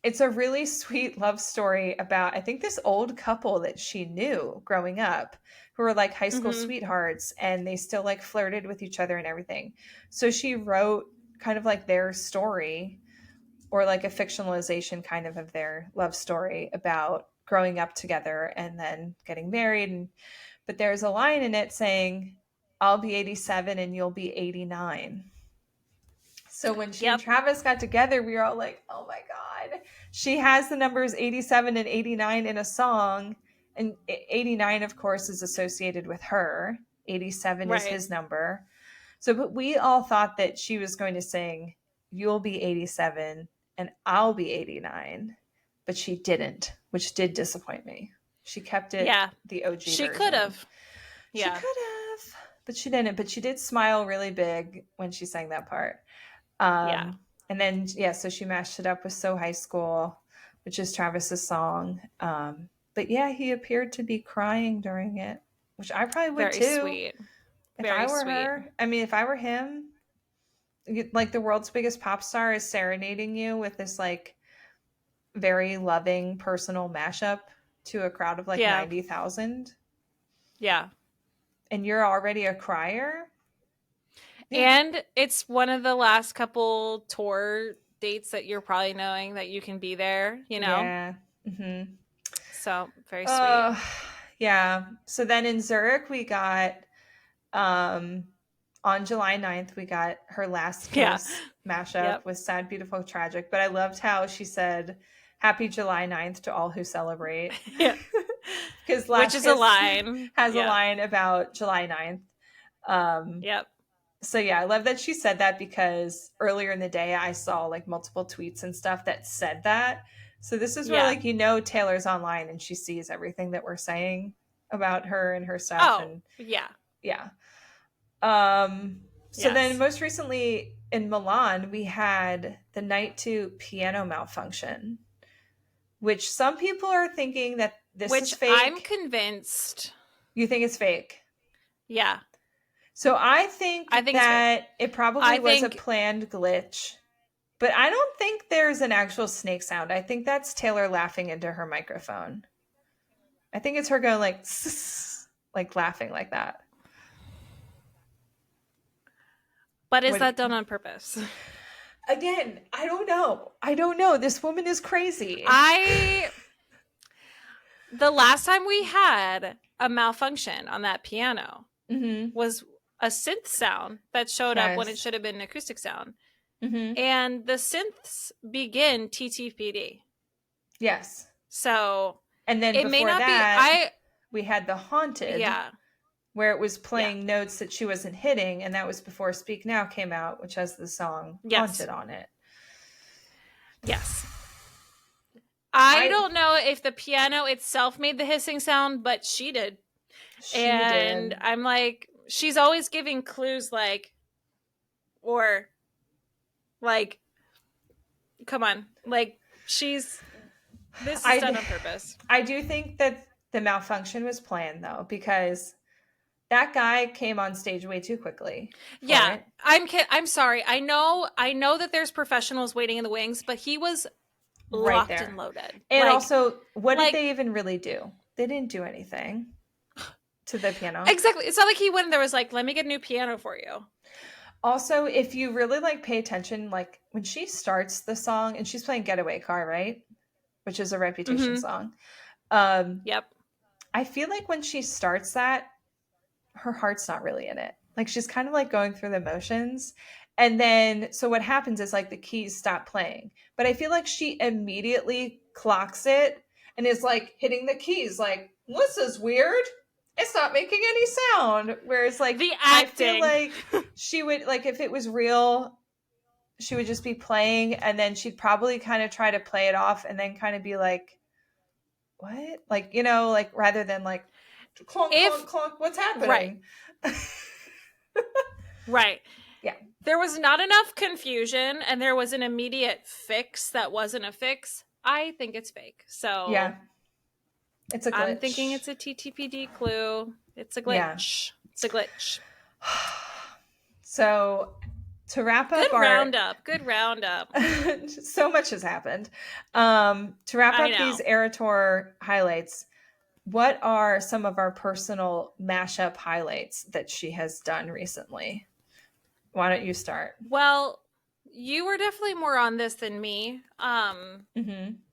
it's a really sweet love story about, I think, this old couple that she knew growing up who were like high school sweethearts, and they still like flirted with each other and everything. So she wrote kind of like their story, or like a fictionalization kind of their love story about growing up together and then getting married. But there's a line in it saying, I'll be 87 and you'll be 89. So when she and Travis got together, we were all like, oh my God. She has the numbers 87 and 89 in a song. And 89, of course, is associated with her. 87 is his number. So, but we all thought that she was going to sing, you'll be 87 and I'll be 89. But she didn't, which did disappoint me. She kept it the OG
she
version.
Could have.
Yeah. She could have, but she didn't. But she did smile really big when she sang that part. And then, so she mashed it up with So High School, which is Travis's song. But yeah, he appeared to be crying during it, which I probably would too.
Sweet.
If I were her, I mean, if I were him, like the world's biggest pop star is serenading you with this like very loving personal mashup to a crowd of like 90,000.
Yeah.
And you're already a crier.
Yeah. And it's one of the last couple tour dates that you're probably knowing that you can be there, you know?
Yeah. Mm-hmm.
So very sweet.
Yeah. So then in Zurich, we got, on July 9th, we got her Last Kiss mashup with Sad, Beautiful, Tragic. But I loved how she said, Happy July 9th to all who celebrate.
Yeah.
Because
Which is a line.
Has a line about July 9th. So yeah, I love that she said that because earlier in the day I saw like multiple tweets and stuff that said that. So this is where like, you know, Taylor's online and she sees everything that we're saying about her and her stuff. Yeah. So then most recently in Milan, we had the Night 2 piano malfunction, which some people are thinking that this is fake.
I'm convinced.
You think it's fake?
Yeah.
So I think that it probably was a planned glitch, but I don't think there's an actual snake sound. I think that's Taylor laughing into her microphone. I think it's her going like laughing like that.
But is that done on purpose?
Again, I don't know. This woman is crazy.
The last time we had a malfunction on that piano was a synth sound that showed up when it should have been an acoustic sound. And the synths begin TTPD.
Yes.
So
and then it may not be. We had the Haunted. Yeah. Where it was playing notes that she wasn't hitting, and that was before Speak Now came out, which has the song Haunted on it.
Yes. I don't know if the piano itself made the hissing sound, but she did. She did. I'm like, she's always giving clues like, or like, come on. Like, this is done on purpose.
I do think that the malfunction was planned, though, because that guy came on stage way too quickly.
Yeah, I'm sorry. I know that there's professionals waiting in the wings, but he was locked there and loaded.
And also, what did they even really do? They didn't do anything to the piano.
Exactly. It's not like he went and there was like, let me get a new piano for you.
Also, if you really like pay attention, like when she starts the song and she's playing Getaway Car, right? Which is a Reputation song.
Yep.
I feel like when she starts that, her heart's not really in it. Like she's kind of like going through the motions. And then, so what happens is like the keys stop playing. But I feel like she immediately clocks it and is like hitting the keys like, this is weird. It's not making any sound. Whereas like,
the acting.
I feel like she would, like if it was real, she would just be playing and then she'd probably kind of try to play it off and then kind of be like, what? Like, you know, like rather than like, clunk, clunk, clunk, what's happening?
Right.
Yeah.
There was not enough confusion and there was an immediate fix that wasn't a fix. I think it's fake. So
yeah, it's a glitch.
I'm thinking it's a TTPD clue. It's a glitch. Yeah. It's a glitch.
So to wrap up
Good roundup.
So much has happened. To wrap up these Era Tour highlights, what are some of our personal mashup highlights that she has done recently? Why don't you start?
Well, you were definitely more on this than me.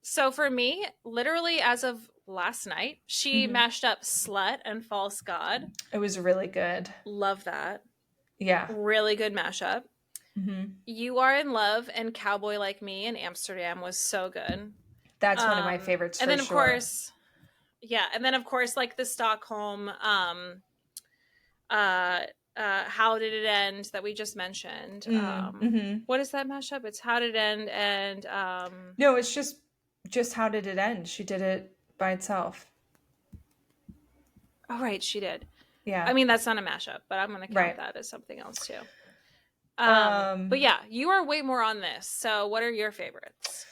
So for me, literally as of last night, she mashed up Slut and False God.
It was really good.
Love that.
Yeah.
Really good mashup. You Are in Love and Cowboy Like Me in Amsterdam was so good.
That's one of my favorites,
and then, of course... Yeah, and then of course, like the Stockholm How Did It End that we just mentioned. What is that mashup? It's How Did It End and
no, it's just How Did It End. She did it by itself.
Oh right, she did.
Yeah.
I mean, that's not a mashup, but I'm gonna count that as something else too. But yeah, you are way more on this. So what are your favorites?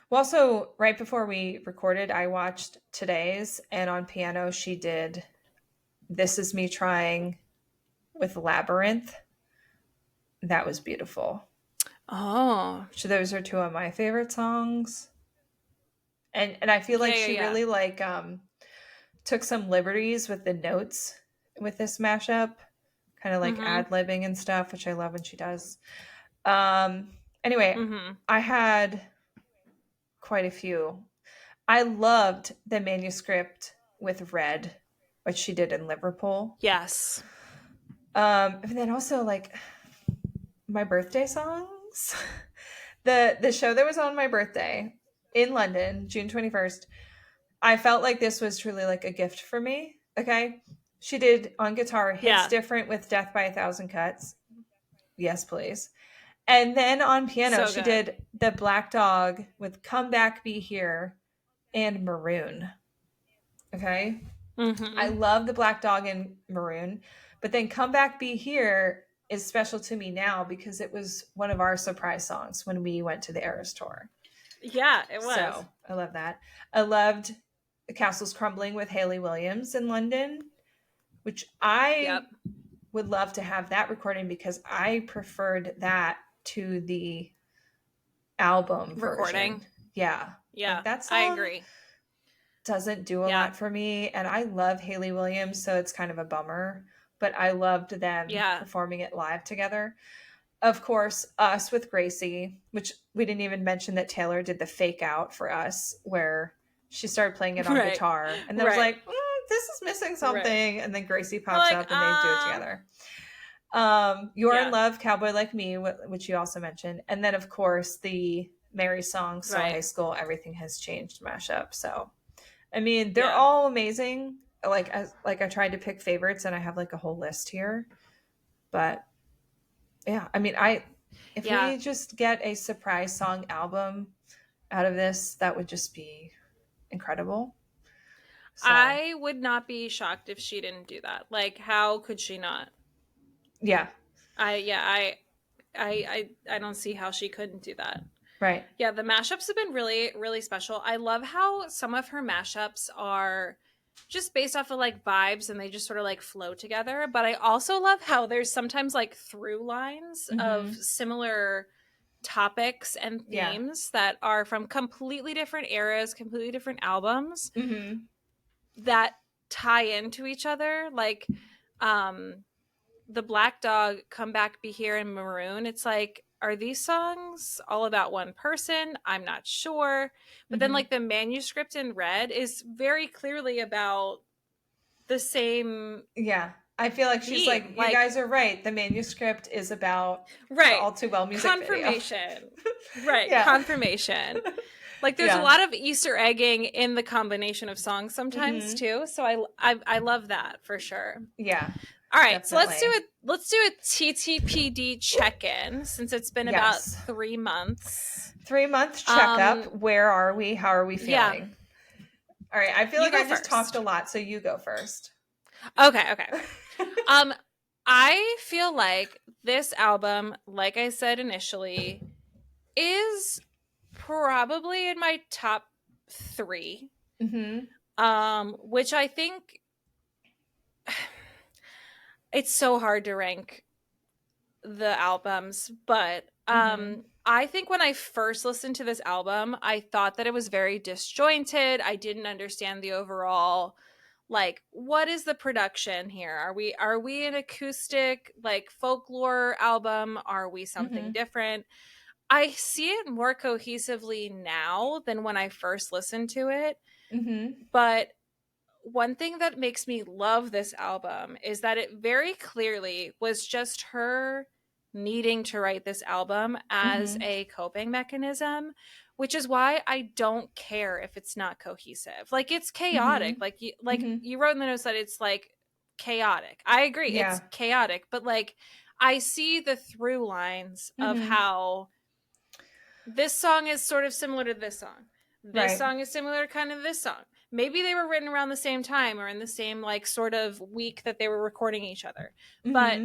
Well, so right before we recorded, I watched today's, and on piano she did This Is Me Trying with Labyrinth. That was beautiful.
Oh.
So those are two of my favorite songs. And I feel like she really like took some liberties with the notes with this mashup. Kind of like ad-libbing and stuff, which I love when she does. Anyway, I had quite a few. I loved the manuscript with Red, which she did in Liverpool.
Yes.
And then also like my birthday songs. The show that was on my birthday in London, June 21st, I felt like this was truly like a gift for me. Okay. She did on guitar Hits Different with Death by a Thousand Cuts. Yes, please. And then on piano, she did the Black Dog with Come Back Be Here and Maroon. Okay. I love the Black Dog and Maroon, but then Come Back Be Here is special to me now because it was one of our surprise songs when we went to the Eras tour.
Yeah, it was.
So I love that. I loved The Castle's Crumbling with Hayley Williams in London, which I would love to have that recording because I preferred that to the album
recording.
Version. Yeah.
Yeah.
Like that song
I agree.
Doesn't do a lot for me. And I love Hayley Williams, so it's kind of a bummer. But I loved them performing it live together. Of course, Us with Gracie, which we didn't even mention that Taylor did the fake out for Us, where she started playing it on guitar. And then I was like, this is missing something. And then Gracie pops up and they do it together. You're in Love, Cowboy Like Me, which you also mentioned. And then, of course, the Mary song, So High School, Everything Has Changed mashup. So, I mean, they're all amazing. Like I tried to pick favorites and I have like a whole list here. But yeah, I mean, if we just get a surprise song album out of this, that would just be incredible.
So. I would not be shocked if she didn't do that. Like, how could she not?
Yeah.
I don't see how she couldn't do that.
Right.
Yeah, the mashups have been really, really special. I love how some of her mashups are just based off of like vibes and they just sort of like flow together. But I also love how there's sometimes like through lines of similar topics and themes that are from completely different eras, completely different albums that tie into each other. Like the Black Dog, Come Back Be Here, and Maroon. It's like, are these songs all about one person? I'm not sure. But then like the manuscript in Red is very clearly about the same.
Yeah. I feel like she's like, you guys are right. The manuscript is about the All Too Well music
confirmation. Video. Confirmation. Like there's a lot of Easter egging in the combination of songs sometimes too. So I love that for sure.
Yeah.
All right, definitely. So let's do a TTPD check-in since it's been about 3 months.
3 month checkup. Where are we? How are we feeling? Yeah. All right, I feel like I just talked a lot, so you go first.
Okay. I feel like this album, like I said initially, is probably in my top 3. Which I think it's so hard to rank the albums, but I think when I first listened to this album, I thought that it was very disjointed. I didn't understand the overall, like, what is the production here? Are we an acoustic, like, folklore album? Are we something different? I see it more cohesively now than when I first listened to it. But one thing that makes me love this album is that it very clearly was just her needing to write this album as a coping mechanism, which is why I don't care if it's not cohesive. Like, it's chaotic. Like you wrote in the notes that it's like chaotic. I agree.
Yeah.
It's chaotic, but like I see the through lines of how this song is sort of similar to this song. This song is similar to kind of this song. Maybe they were written around the same time or in the same like sort of week that they were recording each other. But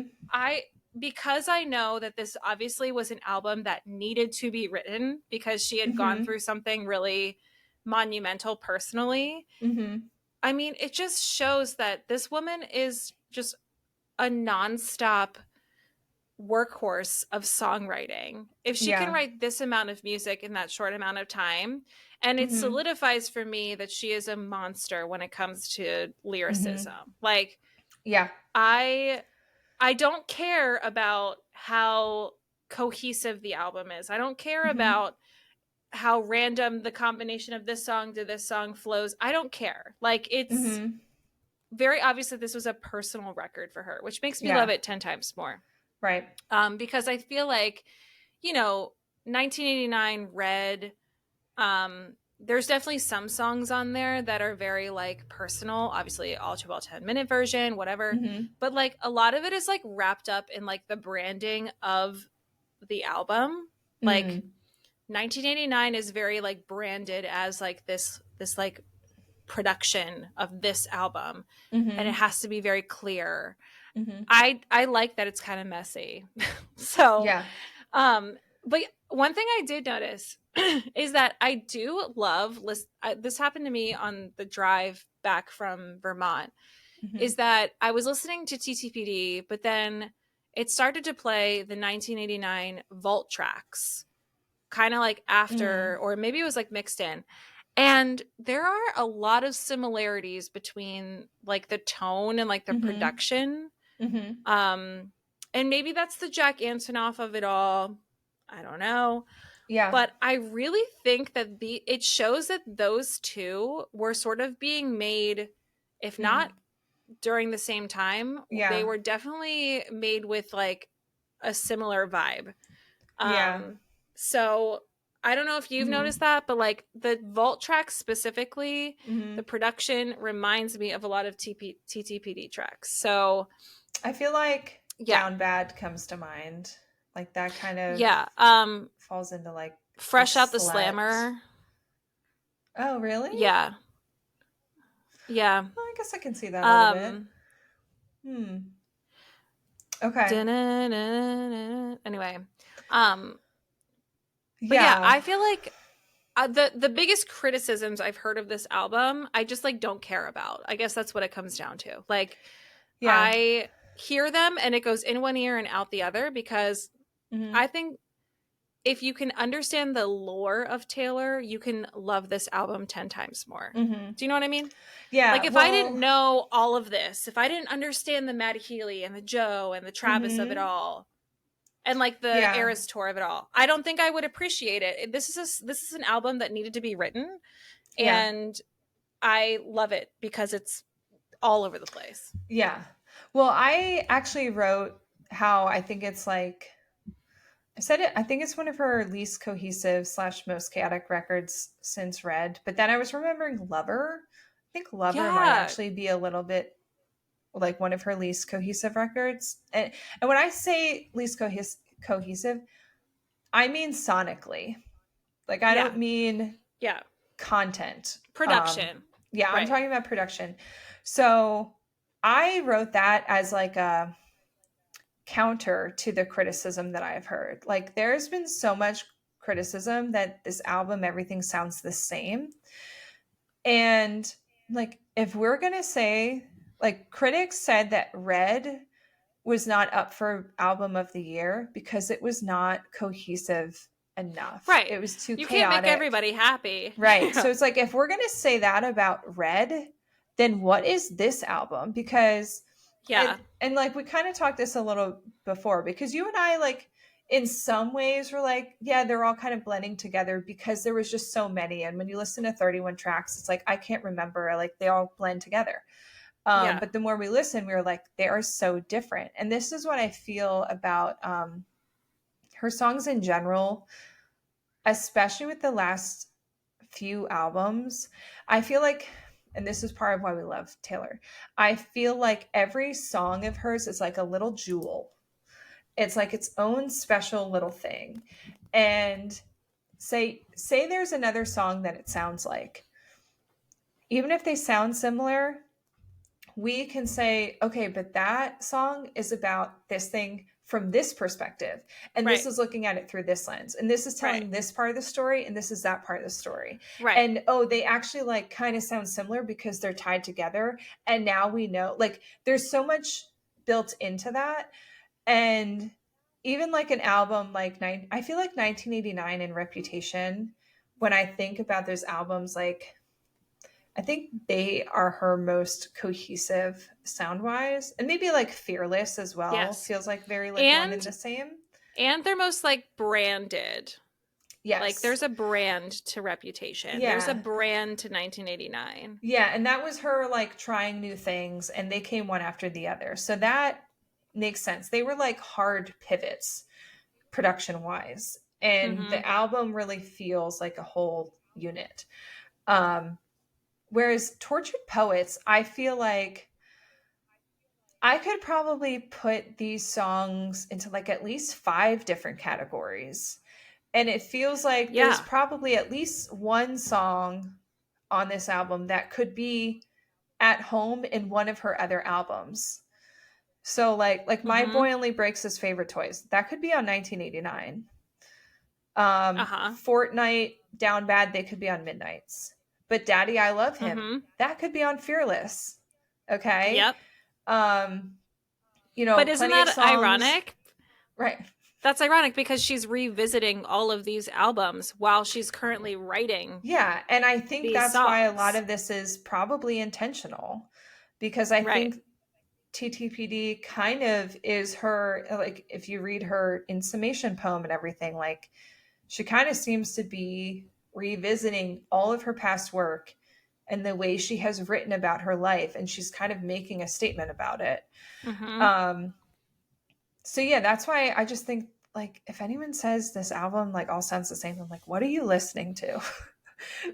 because I know that this obviously was an album that needed to be written because she had gone through something really monumental personally. I mean, it just shows that this woman is just a nonstop workhorse of songwriting. If she can write this amount of music in that short amount of time, and it solidifies for me that she is a monster when it comes to lyricism. Like, I don't care about how cohesive the album is. I don't care about how random the combination of this song to this song flows. I don't care. Like, it's very obvious that this was a personal record for her, which makes me love it 10 times more.
Right.
Because I feel like, you know, 1989 Red, there's definitely some songs on there that are very like personal, obviously all too well 10-minute version, whatever. But like a lot of it is like wrapped up in like the branding of the album. Like 1989 is very like branded as like this like production of this album, and it has to be very clear. I like that it's kind of messy. So, but one thing I did notice is that I do love this happened to me on the drive back from Vermont, is that I was listening to TTPD, but then it started to play the 1989 vault tracks kind of like after, or maybe it was like mixed in. And there are a lot of similarities between like the tone and like the production. And maybe that's the Jack Antonoff of it all. I don't know.
Yeah.
But I really think that it shows that those two were sort of being made, if not during the same time, they were definitely made with like a similar vibe. So I don't know if you've noticed that, but like the vault tracks specifically, the production reminds me of a lot of TTPD tracks. So
I feel like Down Bad comes to mind. Like that kind of falls into like
Fresh Out the Slammer.
Oh, really?
Yeah. Yeah.
Well, I guess I can see that a little bit. Okay.
Anyway. But yeah, I feel like the biggest criticisms I've heard of this album, I just like don't care about. I guess that's what it comes down to. Like, I hear them and it goes in one ear and out the other because I think if you can understand the lore of Taylor, you can love this album 10 times more. Do you know what I mean?
Yeah.
Like if I didn't know all of this, if I didn't understand the Maddie Healy and the Joe and the Travis of it all, and like the Eras tour of it all, I don't think I would appreciate it. This is an album that needed to be written, and I love it because it's all over the place.
Yeah. Well, I actually wrote how I think it's like, I said it, I think it's one of her least cohesive / most chaotic records since Red. But then I was remembering Lover. I think Lover might actually be a little bit like one of her least cohesive records. And when I say least cohesive, I mean sonically. Like I don't mean content.
Production.
I'm talking about production. So I wrote that as like a counter to the criticism that I've heard. Like there's been so much criticism that this album, everything sounds the same. And like, if we're going to say, like critics said that Red was not up for album of the year because it was not cohesive enough.
Right.
It was too
chaotic.
You can't
make everybody happy.
Right. So it's like, if we're going to say that about Red, then what is this album? Because and like we kind of talked this a little before, because you and I like in some ways were like, yeah, they're all kind of blending together because there was just so many. And when you listen to 31 tracks, it's like, I can't remember, like they all blend together. But the more we listen, we were like, they are so different. And this is what I feel about her songs in general, especially with the last few albums. I feel like, and this is part of why we love Taylor, I feel like every song of hers is like a little jewel. It's like its own special little thing. And say there's another song that it sounds like. Even if they sound similar, we can say, okay, but that song is about this thing from this perspective. And this is looking at it through this lens. And this is telling this part of the story. And this is that part of the story.
Right.
And, they actually like kind of sound similar because they're tied together. And now we know, like, there's so much built into that. And even like an album like I feel like 1989 and Reputation, when I think about those albums, like, I think they are her most cohesive sound-wise. And maybe like Fearless as well.
Yes.
Feels like very like one and the same.
And they're most like branded.
Yes.
Like there's a brand to Reputation.
Yeah.
There's a brand to 1989.
Yeah, and that was her like trying new things, and they came one after the other. So that makes sense. They were like hard pivots production-wise. And the album really feels like a whole unit. Whereas Tortured Poets, I feel like I could probably put these songs into like at least 5 different categories. And it feels like there's probably at least one song on this album that could be at home in one of her other albums. So like My Boy Only Breaks His Favorite Toys, that could be on 1989. Fortnight, Down Bad, they could be on Midnights. But Daddy, I Love Him, that could be on Fearless. Okay?
Yep.
But
isn't that ironic?
Right.
That's ironic because she's revisiting all of these albums while she's currently writing.
Yeah, and I think that's songs. Why a lot of this is probably intentional. Because I think TTPD kind of is her, like, if you read her in summation poem and everything, like, she kind of seems to be revisiting all of her past work and the way she has written about her life, and she's kind of making a statement about it. So yeah, that's why I just think, like, if anyone says this album like all sounds the same, I'm like, what are you listening to?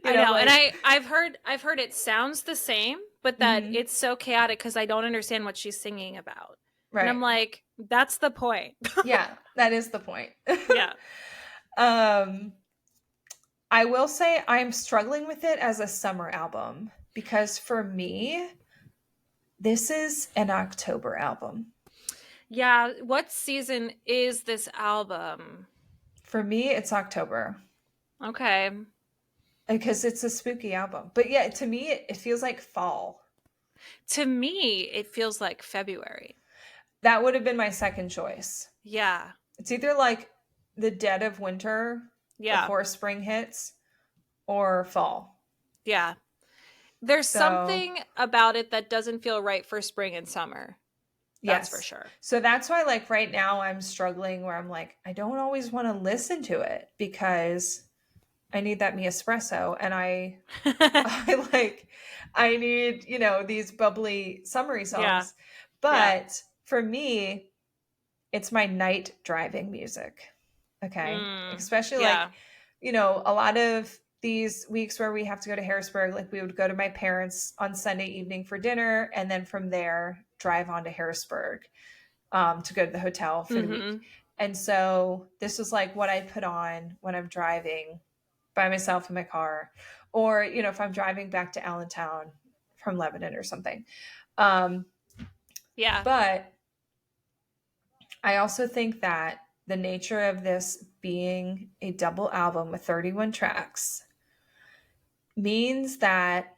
I know, like, and I've heard it sounds the same, but that it's so chaotic because I don't understand what she's singing about. Right. And I'm like, that's the point.
Yeah, that is the point.
Yeah.
I will say I'm struggling with it as a summer album because for me, this is an October album.
Yeah. What season is this album?
For me, it's October.
Okay.
Because it's a spooky album. But yeah, to me, it feels like fall.
To me, it feels like February.
That would have been my second choice.
Yeah.
It's either like the dead of winter before spring hits or fall.
Yeah. There's something about it that doesn't feel right for spring and summer. That's for sure.
So that's why, like, right now I'm struggling where I'm like, I don't always want to listen to it because I need that me espresso, and I need, these bubbly summery songs. Yeah. But for me, it's my night driving music. Okay. Especially like, a lot of these weeks where we have to go to Harrisburg, like we would go to my parents on Sunday evening for dinner. And then from there drive on to Harrisburg to go to the hotel for the week. And so this was like what I put on when I'm driving by myself in my car, or, if I'm driving back to Allentown from Lebanon or something. But I also think that the nature of this being a double album with 31 tracks means that,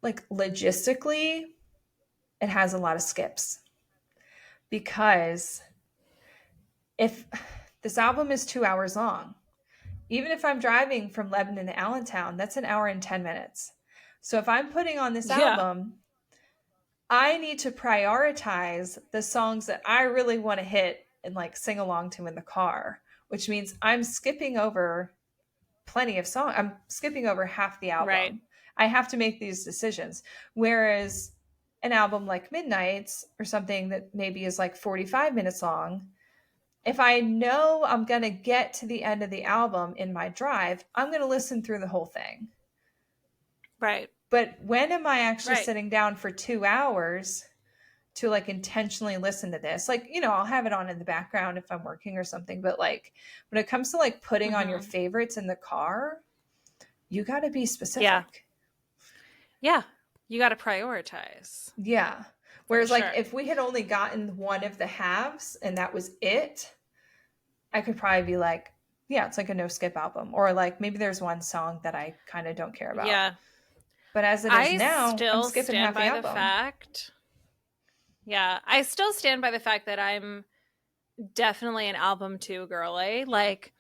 like, logistically, it has a lot of skips. Because if this album is 2 hours long, even if I'm driving from Lebanon to Allentown, that's 1 hour and 10 minutes. So if I'm putting on this album, I need to prioritize the songs that I really want to hit and like sing along to in the car, which means I'm skipping over plenty of songs. I'm skipping over half the album. Right. I have to make these decisions. Whereas an album like Midnights or something that maybe is like 45 minutes long, if I know I'm going to get to the end of the album in my drive, I'm going to listen through the whole thing.
Right.
But when am I actually
Right.
sitting down for 2 hours to like intentionally listen to this? Like, you know, I'll have it on in the background if I'm working or something, but like when it comes to like putting on your favorites in the car, you got to be specific.
Yeah. You got to prioritize.
Yeah. Whereas like if we had only gotten one of the halves and that was it, I could probably be like, yeah, it's like a no skip album. Or like maybe there's one song that I kind of don't care about.
Yeah.
But as it is now,
still
I'm skipping
stand
half the
by
album.
the fact. Yeah, I still stand by the fact that I'm definitely an album 2 girly. Like,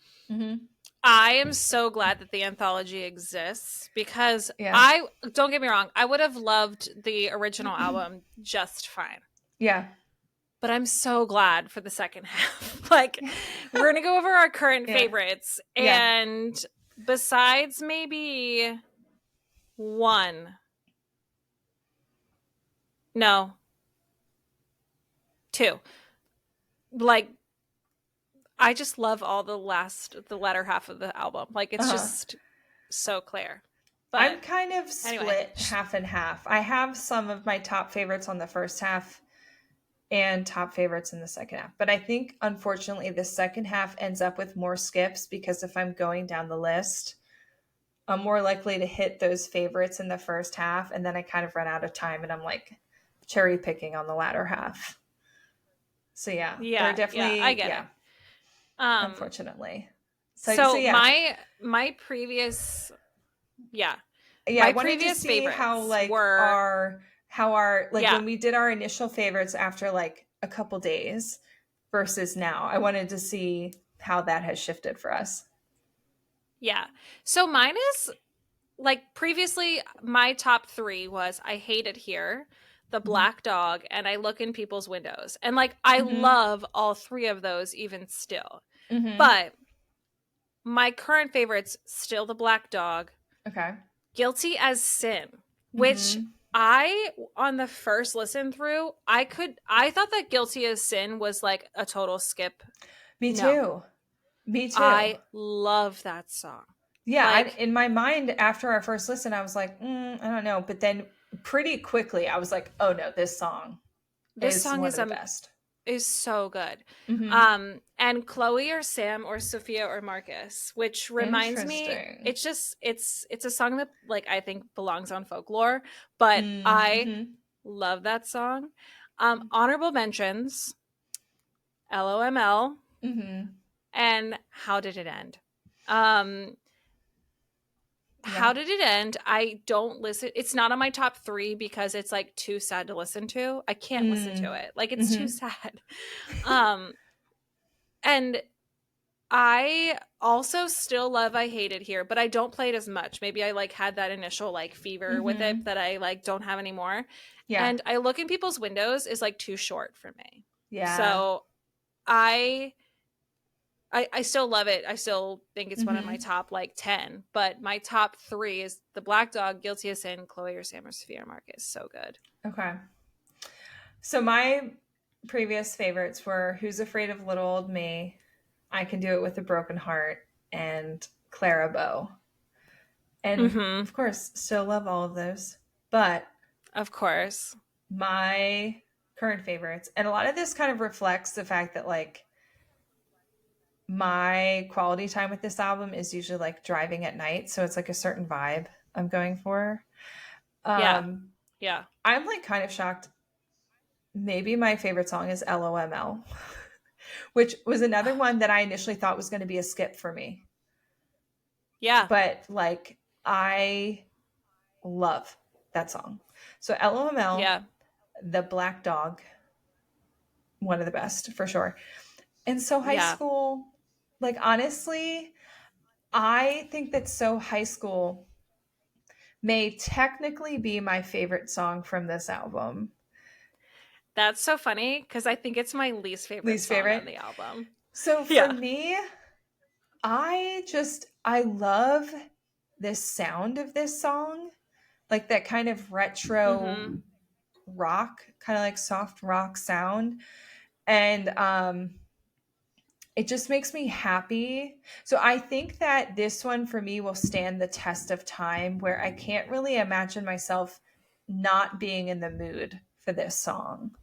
I am so glad that the anthology exists because don't get me wrong, I would have loved the original album just fine.
Yeah.
But I'm so glad for the second half. Like, we're going to go over our current favorites. And besides maybe one, no, two, like, I just love all the latter half of the album. Like, it's just so clear. But
I'm kind of split half and half. I have some of my top favorites on the first half and top favorites in the second half. But I think, unfortunately, the second half ends up with more skips because if I'm going down the list, I'm more likely to hit those favorites in the first half. And then I kind of run out of time and I'm like cherry picking on the latter half. So they're definitely,
I get it.
Unfortunately.
So my previous,
I wanted to see how like our when we did our initial favorites after like a couple days versus now. I wanted to see how that has shifted for us.
Yeah. So mine is like previously my top 3 was I Hate It Here, The Black Dog, and I Look in People's Windows. And like I love all 3 of those even still. But my current favorite's still The Black Dog.
Okay.
Guilty as Sin, which I, on the first listen through, I thought that Guilty as Sin was like a total skip.
Me too.
I love that song.
Yeah, like, in my mind, after our first listen, I was like, I don't know. But then pretty quickly, I was like, oh no, this song is one of the best.
Is so good. And Chloe or Sam or Sophia or Marcus, which reminds me, it's just it's a song that like I think belongs on Folklore, but I love that song. Honorable mentions, LOML, and How Did It End? How Did It End? I don't listen. It's not on my top 3 because it's like too sad to listen to. I can't listen to it. Like it's too sad. And I also still love I Hate It Here, but I don't play it as much. Maybe I like had that initial like fever with it that I like don't have anymore. Yeah. And I Look in People's Windows is like too short for me. Yeah. So I still love it. I still think it's one of my top like 10, but my top 3 is The Black Dog, Guilty as Sin, Chloe or Sam or Sophia or Marcus. So good. Okay.
So my previous favorites were Who's Afraid of Little Old Me, I Can Do It With a Broken Heart, and Clara Bow. And of course, still love all of those. But
of course,
my current favorites, and a lot of this kind of reflects the fact that like my quality time with this album is usually like driving at night. So it's like a certain vibe I'm going for. Yeah. I'm like kind of shocked. Maybe my favorite song is LOML, which was another one that I initially thought was going to be a skip for me. Yeah. But like, I love that song. So LOML, The Black Dog, one of the best for sure. And So High School, like, honestly, I think that So High School may technically be my favorite song from this album.
That's so funny because I think it's my least favorite song on the album.
So for me, I love this sound of this song, like that kind of retro rock, kind of like soft rock sound. And it just makes me happy. So I think that this one for me will stand the test of time, where I can't really imagine myself not being in the mood for this song.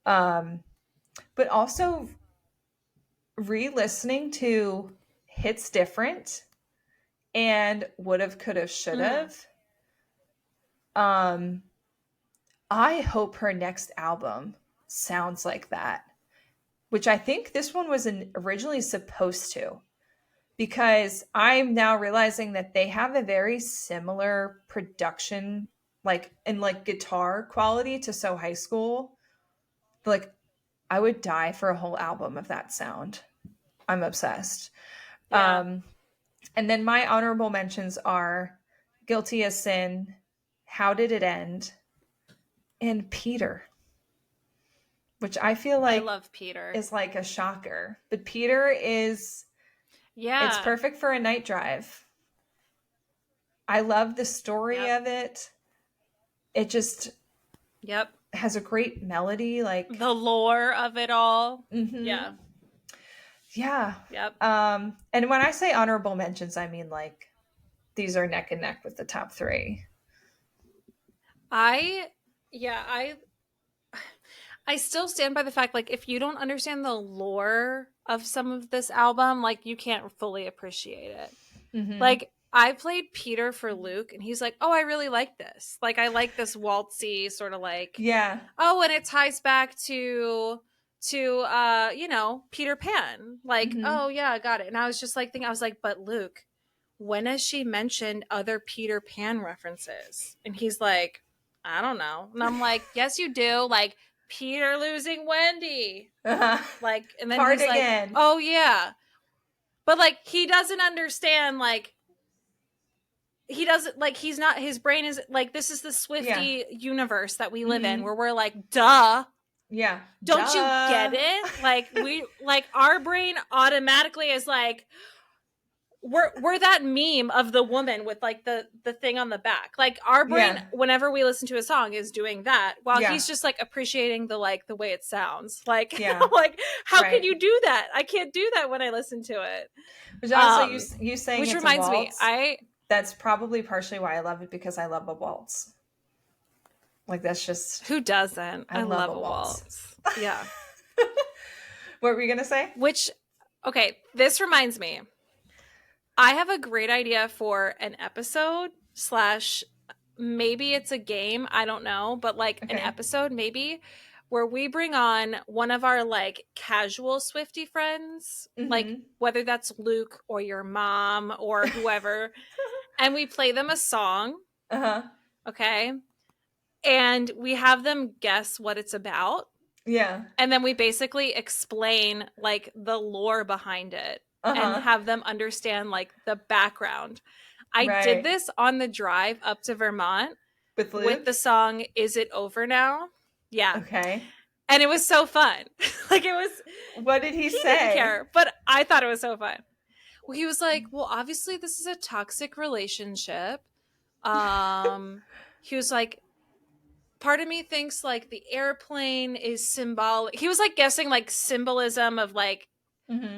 But also re-listening to Hits Different and Would've, Could've, Should've. I hope her next album sounds like that, which I think this one was originally supposed to, because I'm now realizing that they have a very similar production, like, and like guitar quality to So High School. Like, I would die for a whole album of that sound. I'm obsessed.
Yeah.
And then my honorable mentions are Guilty as Sin, How Did It End, and Peter, which I feel like
I love Peter.
Is like a shocker. But Peter is, it's perfect for a night drive. I love the story of it. It just has a great melody, like
the lore of it all.
Yeah.
Yep.
And when I say honorable mentions, I mean like these are neck and neck with the top 3.
I still stand by the fact, like, if you don't understand the lore of some of this album, like, you can't fully appreciate it. Like, I played Peter for Luke, and he's like, oh, I really like this. Like, I like this waltzy sort of like, oh, and it ties back to Peter Pan. Like, oh, yeah, I got it. And I was just like thinking, I was like, but Luke, when has she mentioned other Peter Pan references? And he's like, I don't know. And I'm like, yes, you do. Like, Peter losing Wendy. Like, and then he's like, oh, yeah. But, like, he doesn't understand, like, he doesn't, like, he's not, his brain is, like, this is the Swiftie universe that we live in, where we're like, duh.
Yeah.
Don't you get it? Like, our brain automatically is like, we're that meme of the woman with, like, the thing on the back. Like, our brain, whenever we listen to a song, is doing that, while he's just, like, appreciating the way it sounds. Like, like, how can you do that? I can't do that when I listen to it.
Which also, you saying,
which
it's
reminds
a waltz,
me,
that's probably partially why I love it, because I love a waltz. Like, that's just,
who doesn't? I love a waltz. Yeah.
What were you gonna say?
Okay, this reminds me. I have a great idea for an episode / maybe it's a game. I don't know, but like an episode maybe where we bring on one of our like casual Swiftie friends, like whether that's Luke or your mom or whoever, and we play them a song. Okay. And we have them guess what it's about.
Yeah.
And then we basically explain like the lore behind it. And have them understand like the background. I did this on the drive up to Vermont with the song Is It Over Now? Yeah.
Okay.
And it was so fun. Like, it was,
what did he say?
Didn't care, but I thought it was so fun. Well, he was like, well, obviously this is a toxic relationship. He was like, part of me thinks like the airplane is symbolic. He was like guessing like symbolism of like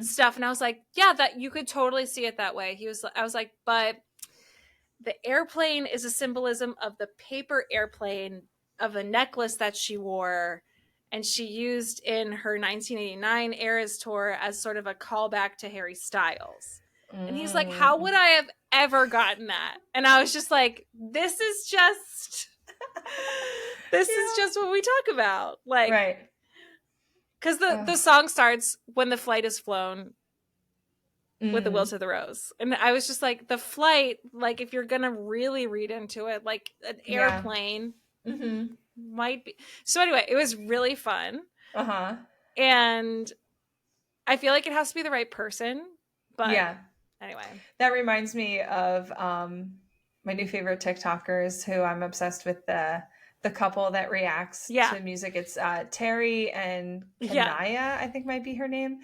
stuff, and I was like, yeah, that you could totally see it that way. I was like, but the airplane is a symbolism of the paper airplane of a necklace that she wore and she used in her 1989 Eras tour as sort of a callback to Harry Styles. And he's like, how would I have ever gotten that? And I was just like, this is just what we talk about. Like, because the song starts when the flight is flown with the will to the rose. And I was just like, the flight, like, if you're going to really read into it, like an airplane might be. So anyway, it was really fun. And I feel like it has to be the right person. But anyway.
That reminds me of my new favorite TikTokers who I'm obsessed with, the couple that reacts to music. It's Terry and Kanaya, I think might be her name.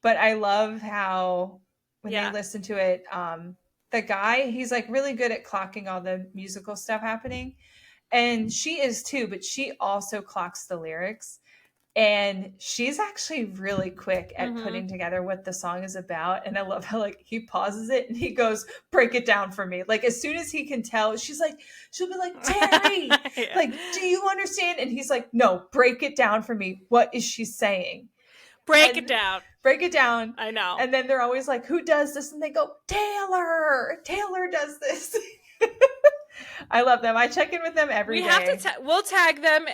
But I love how when they listen to it, the guy, he's like really good at clocking all the musical stuff happening. And she is too, but she also clocks the lyrics. And she's actually really quick at putting together what the song is about. And I love how like he pauses it and he goes, break it down for me. Like as soon as he can tell, she'll be like, Terry,
Yeah.
like, do you understand? And he's like, no, break it down for me. What is she saying?
Break it down.
Break it down.
I know.
And then they're always like, who does this? And they go, Taylor does this. I love them. I check in with them every day.
We'll tag them.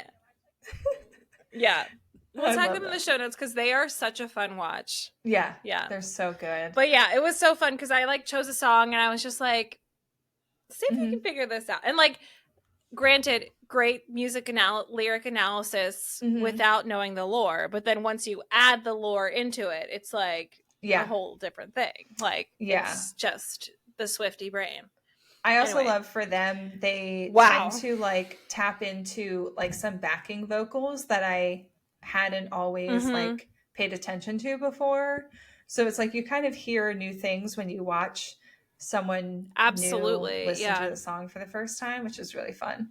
Yeah. We'll tag them in the show notes because they are such a fun watch.
Yeah.
Yeah.
They're so good.
But yeah, it was so fun because I like chose a song and I was just like, see if we can figure this out. And like, granted, great lyric analysis without knowing the lore. But then once you add the lore into it, it's like a whole different thing. Like, it's just the Swiftie brain.
I also love for them, they tend to like tap into like some backing vocals that I hadn't always like paid attention to before. So it's like you kind of hear new things when you watch someone new listen to the song for the first time, which is really fun.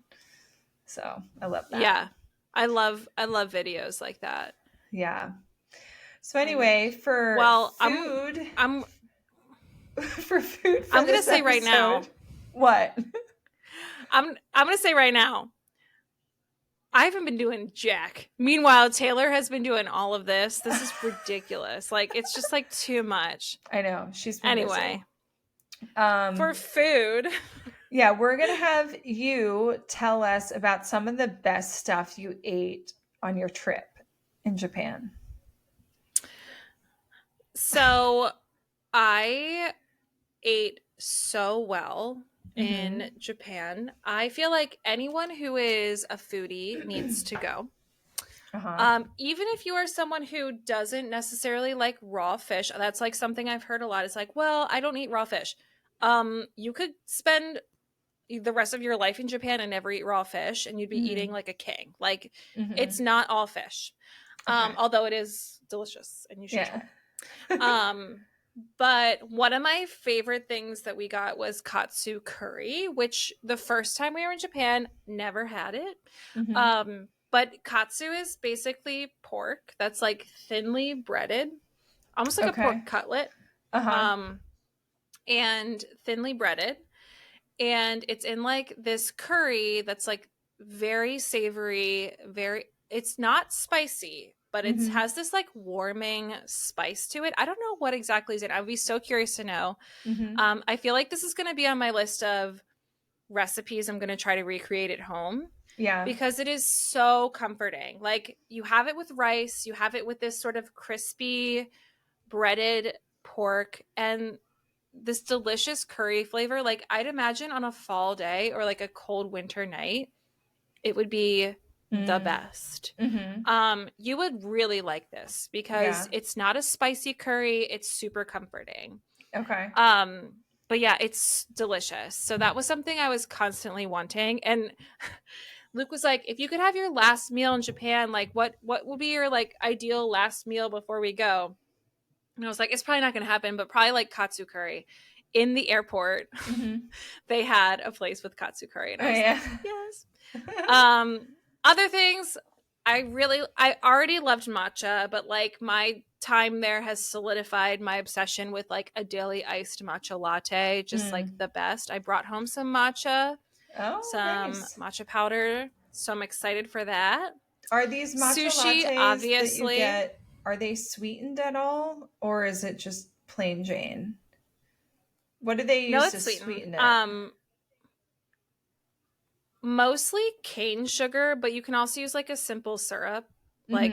So I love that.
Yeah. I love videos like that.
Yeah. So anyway, for food,
I'm
for food.
I'm gonna say right now.
What?
I'm gonna say right now. I haven't been doing jack. Meanwhile, Taylor has been doing all of this. This is ridiculous. Like it's just like too much.
I know. She's been busy.
For food.
Yeah, we're gonna have you tell us about some of the best stuff you ate on your trip in Japan.
So I ate so well in Japan. I feel like anyone who is a foodie needs to go. Even if you are someone who doesn't necessarily like raw fish, that's like something I've heard a lot. It's like, well, I don't eat raw fish. You could spend the rest of your life in Japan and never eat raw fish and you'd be eating like a king. Like it's not all fish. Although it is delicious and you should try. But one of my favorite things that we got was katsu curry, which the first time we were in Japan, never had it. But katsu is basically pork that's like thinly breaded, almost like a pork cutlet, and thinly breaded. And it's in like this curry that's like very savory, it's not spicy, but it has this like warming spice to it. I don't know what exactly is in it. I would be so curious to know. I feel like this is going to be on my list of recipes I'm going to try to recreate at home. Yeah. Because it is so comforting. Like you have it with rice, you have it with this sort of crispy breaded pork and this delicious curry flavor. Like I'd imagine on a fall day or like a cold winter night, it would be the best. You would really like this because it's not a spicy curry. It's super comforting. Okay. But yeah, it's delicious. So that was something I was constantly wanting. And Luke was like, if you could have your last meal in Japan, like what would be your like ideal last meal before we go? And I was like, it's probably not going to happen, but probably like katsu curry. In the airport, they had a place with katsu curry. And I was like, yes. Other things, I already loved matcha, but like my time there has solidified my obsession with like a daily iced matcha latte, just like the best. I brought home some matcha, matcha powder. So I'm excited for that.
Are these matcha lattes obviously that you get, are they sweetened at all? Or is it just plain Jane? What do they use to sweeten it?
Mostly cane sugar, but you can also use like a simple syrup, like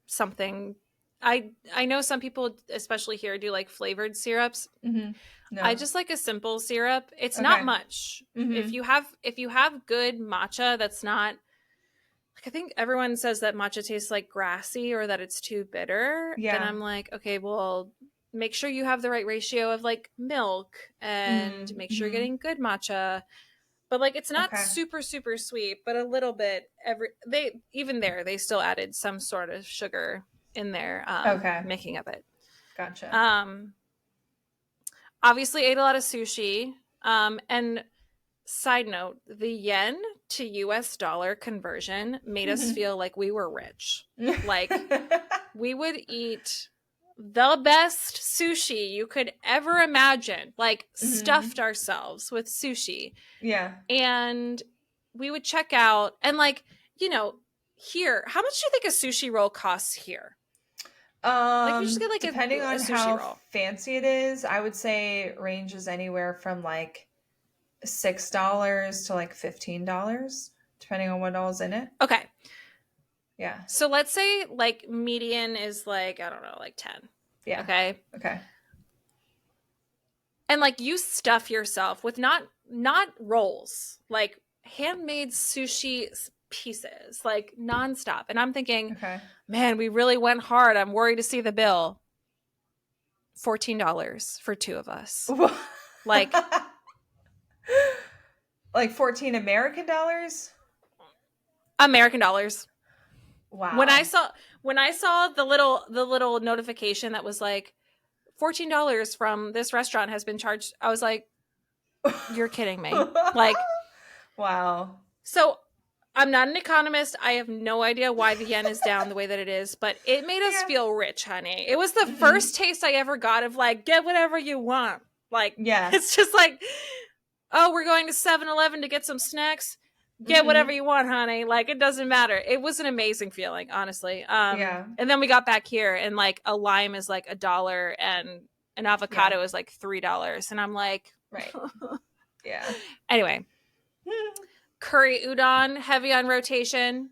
something. I know some people, especially here, do like flavored syrups. No. I just like a simple syrup. It's not much. If you have good matcha, that's not like I think everyone says that matcha tastes like grassy or that it's too bitter. Yeah. Then I'm like, okay, well, make sure you have the right ratio of like milk and make sure you're getting good matcha. But like it's not super, super sweet, but a little bit they still added some sort of sugar in their making of it. Gotcha. Obviously ate a lot of sushi. And side note, the yen to US dollar conversion made us feel like we were rich. Like, we would eat the best sushi you could ever imagine, like stuffed ourselves with sushi.
Yeah.
And we would check out, and like, you know, here, how much do you think a sushi roll costs here? Like, you just get like
depending on
sushi
how
roll.
fancy it is, I would say it ranges anywhere from like $6 to like $15, depending on what all's in it.
Okay.
Yeah.
So let's say like median is like, I don't know, like 10.
Yeah.
Okay.
Okay.
And like, you stuff yourself with not rolls, like handmade sushi pieces, like nonstop. And I'm thinking,
Okay.
man, we really went hard. I'm worried to see the bill. $14 for two of us. Like,
like 14 American dollars?
American dollars.
Wow.
When I saw the little notification that was like $14 from this restaurant has been charged, I was like, you're kidding me. Like,
wow.
So I'm not an economist. I have no idea why the yen is down the way that it is, but it made us feel rich, honey. It was the first taste I ever got of like, get whatever you want. Like, it's just like, oh, we're going to 7-Eleven to get some snacks. Get whatever you want, honey. Like, it doesn't matter. It was an amazing feeling, honestly. And then we got back here, and like a lime is like $1, and an avocado is like $3, and I'm like,
right. Yeah.
Anyway, curry udon, heavy on rotation.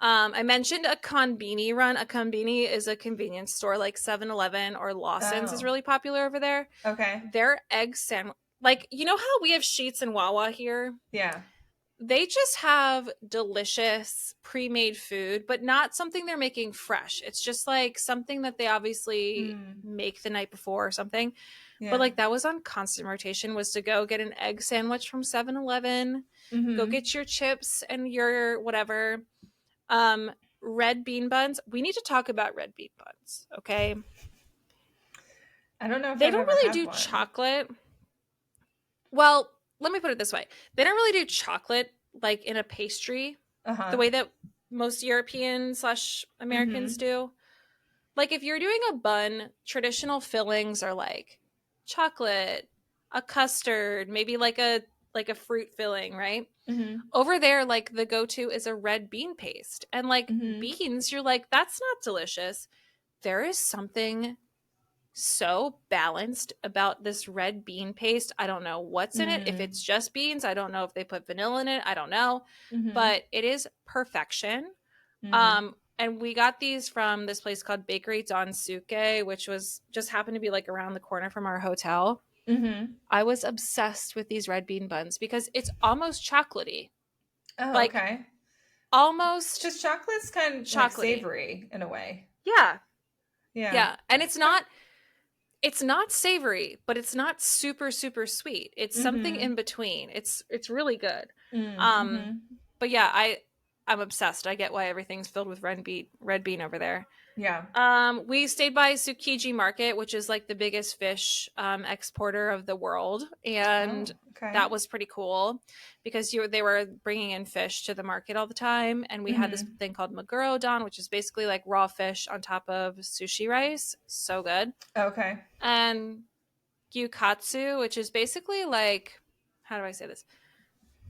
I mentioned a konbini run. A konbini is a convenience store, like 7-Eleven or Lawson's is really popular over there.
Okay.
Their egg sandwich, like, you know how we have Sheetz and Wawa here?
Yeah.
They just have delicious pre-made food, but not something they're making fresh. It's just like something that they obviously make the night before or something. Yeah. But like, that was on constant rotation, was to go get an egg sandwich from 7-Eleven, go get your chips and your whatever. Red bean buns. We need to talk about red bean buns, okay?
I don't know if
they don't really do chocolate. Well, let me put it this way. They don't really do chocolate like in a pastry the way that most European/Americans do. Like, if you're doing a bun, traditional fillings are like chocolate, a custard, maybe like a fruit filling, right? Over there, like, the go-to is a red bean paste. And like beans, you're like, that's not delicious. There is something so balanced about this red bean paste. I don't know what's in it. If it's just beans, I don't know if they put vanilla in it. I don't know. But it is perfection. And we got these from this place called Bakery Donsuke, which was just happened to be like around the corner from our hotel. I was obsessed with these red bean buns because it's almost chocolatey.
Oh,
like,
okay.
Almost.
Just chocolate's kind of like savory in a way.
Yeah.
Yeah.
Yeah. And it's not savory, but it's not super, super sweet. It's something in between. It's really good. But yeah, I'm obsessed. I get why everything's filled with red bean over there.
Yeah.
We stayed by Tsukiji Market, which is like the biggest fish exporter of the world, and that was pretty cool because they were bringing in fish to the market all the time, and we had this thing called maguro don, which is basically like raw fish on top of sushi rice. So good.
Okay.
And gyukatsu, which is basically like, how do I say this?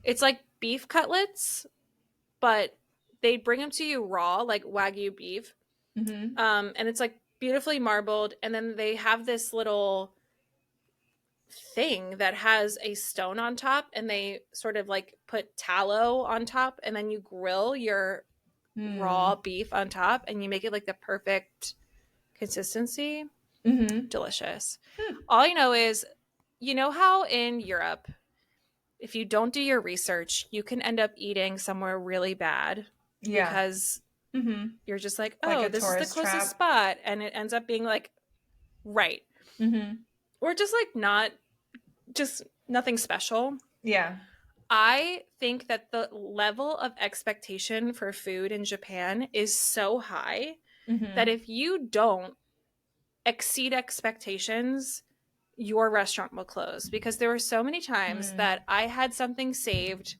It's like beef cutlets, but they bring them to you raw, like Wagyu beef. And it's like beautifully marbled, and then they have this little thing that has a stone on top, and they sort of like put tallow on top, and then you grill your raw beef on top, and you make it like the perfect consistency. Delicious. All I know is, you know how in Europe, if you don't do your research, you can end up eating somewhere really bad because you're just like, oh, like, this is the closest spot, and it ends up being like, right. Or just like just nothing special.
Yeah.
I think that the level of expectation for food in Japan is so high that if you don't exceed expectations, your restaurant will close, because there were so many times that I had something saved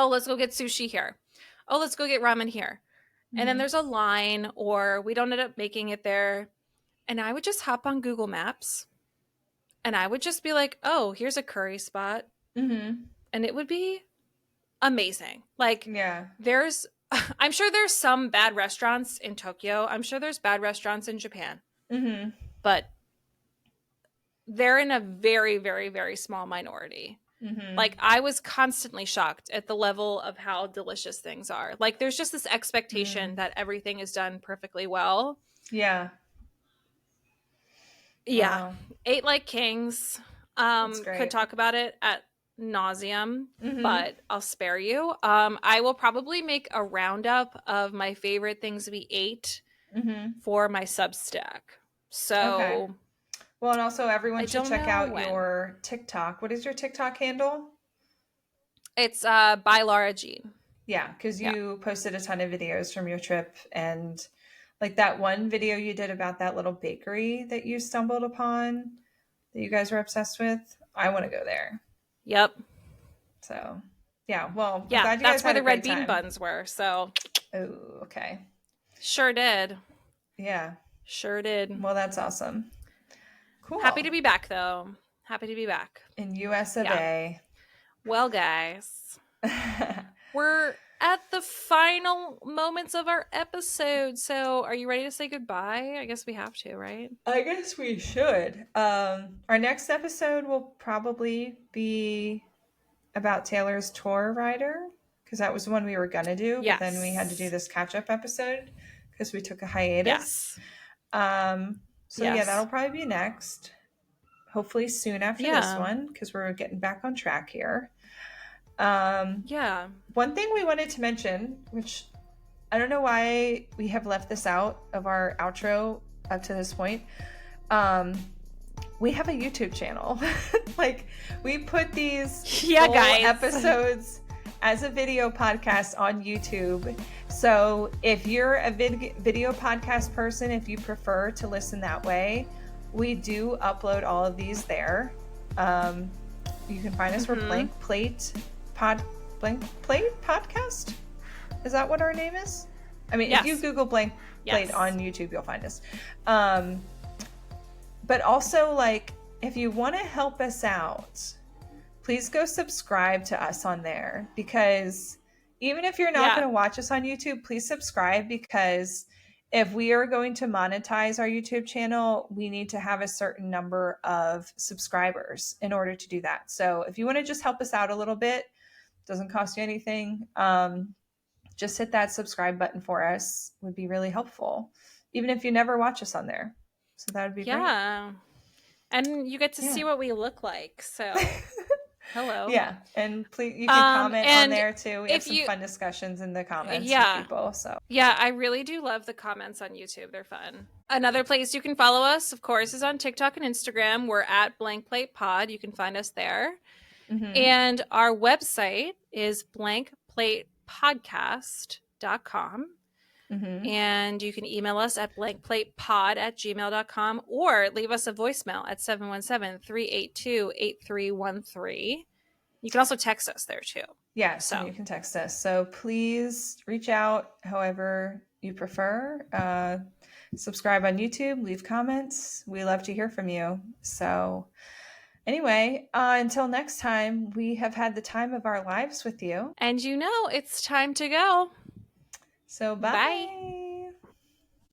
oh, let's go get sushi here. Oh, let's go get ramen here. And then there's a line, or we don't end up making it there. And I would just hop on Google Maps and I would just be like, oh, here's a curry spot. And it would be amazing. Like, I'm sure there's some bad restaurants in Tokyo. I'm sure there's bad restaurants in Japan. But they're in a very, very, very small minority. Like, I was constantly shocked at the level of how delicious things are. Like, there's just this expectation that everything is done perfectly well.
Wow.
Ate like kings. Could talk about it at nauseum, but I'll spare you. I will probably make a roundup of my favorite things we ate for my Substack. So
well, and also everyone should check out your TikTok. What is your TikTok handle?
It's by Laura Jean.
Yeah, because you posted a ton of videos from your trip, and like that one video you did about that little bakery that you stumbled upon that you guys were obsessed with. I want to go there.
Yep.
So, yeah. Well,
yeah, that's where the red bean buns were. So.
Oh, okay.
Sure did.
Yeah.
Sure did.
Well, that's awesome. Cool.
Happy to be back, though. Happy to be back.
In US of A.
Well, guys. We're at the final moments of our episode. So are you ready to say goodbye? I guess we have to, right?
I guess we should. Our next episode will probably be about Taylor's tour rider, because that was the one we were going to do. But then we had to do this catch-up episode because we took a hiatus. So yeah, that'll probably be next. Hopefully soon after this one, because we're getting back on track here. One thing we wanted to mention, which I don't know why we have left this out of our outro up to this point. We have a YouTube channel. Like, we put these full episodes as a video podcast on YouTube. So if you're a video podcast person, if you prefer to listen that way, we do upload all of these there. You can find us for Blank Plate Podcast? Is that what our name is? I mean, if you Google Blank Plate on YouTube, you'll find us. But also, like, if you want to help us out, please go subscribe to us on there, because even if you're not going to watch us on YouTube, please subscribe, because if we are going to monetize our YouTube channel, we need to have a certain number of subscribers in order to do that. So if you want to just help us out a little bit, doesn't cost you anything. Just hit that subscribe button for us. Would be really helpful, even if you never watch us on there. So that would be great.
Yeah. And you get to see what we look like. So hello.
Yeah. And please, you can comment on there too. We have some fun discussions in the comments with people. So
yeah, I really do love the comments on YouTube. They're fun. Another place you can follow us, of course, is on TikTok and Instagram. We're at Blank Plate Pod. You can find us there. And our website is blankplatepodcast.com. And you can email us at blankplatepod@gmail.com, or leave us a voicemail at 717-382-8313. You can also text us there too.
Yeah, so you can text us. So please reach out however you prefer. Subscribe on YouTube, leave comments. We love to hear from you. So anyway, until next time, we have had the time of our lives with you.
And it's time to go.
So bye.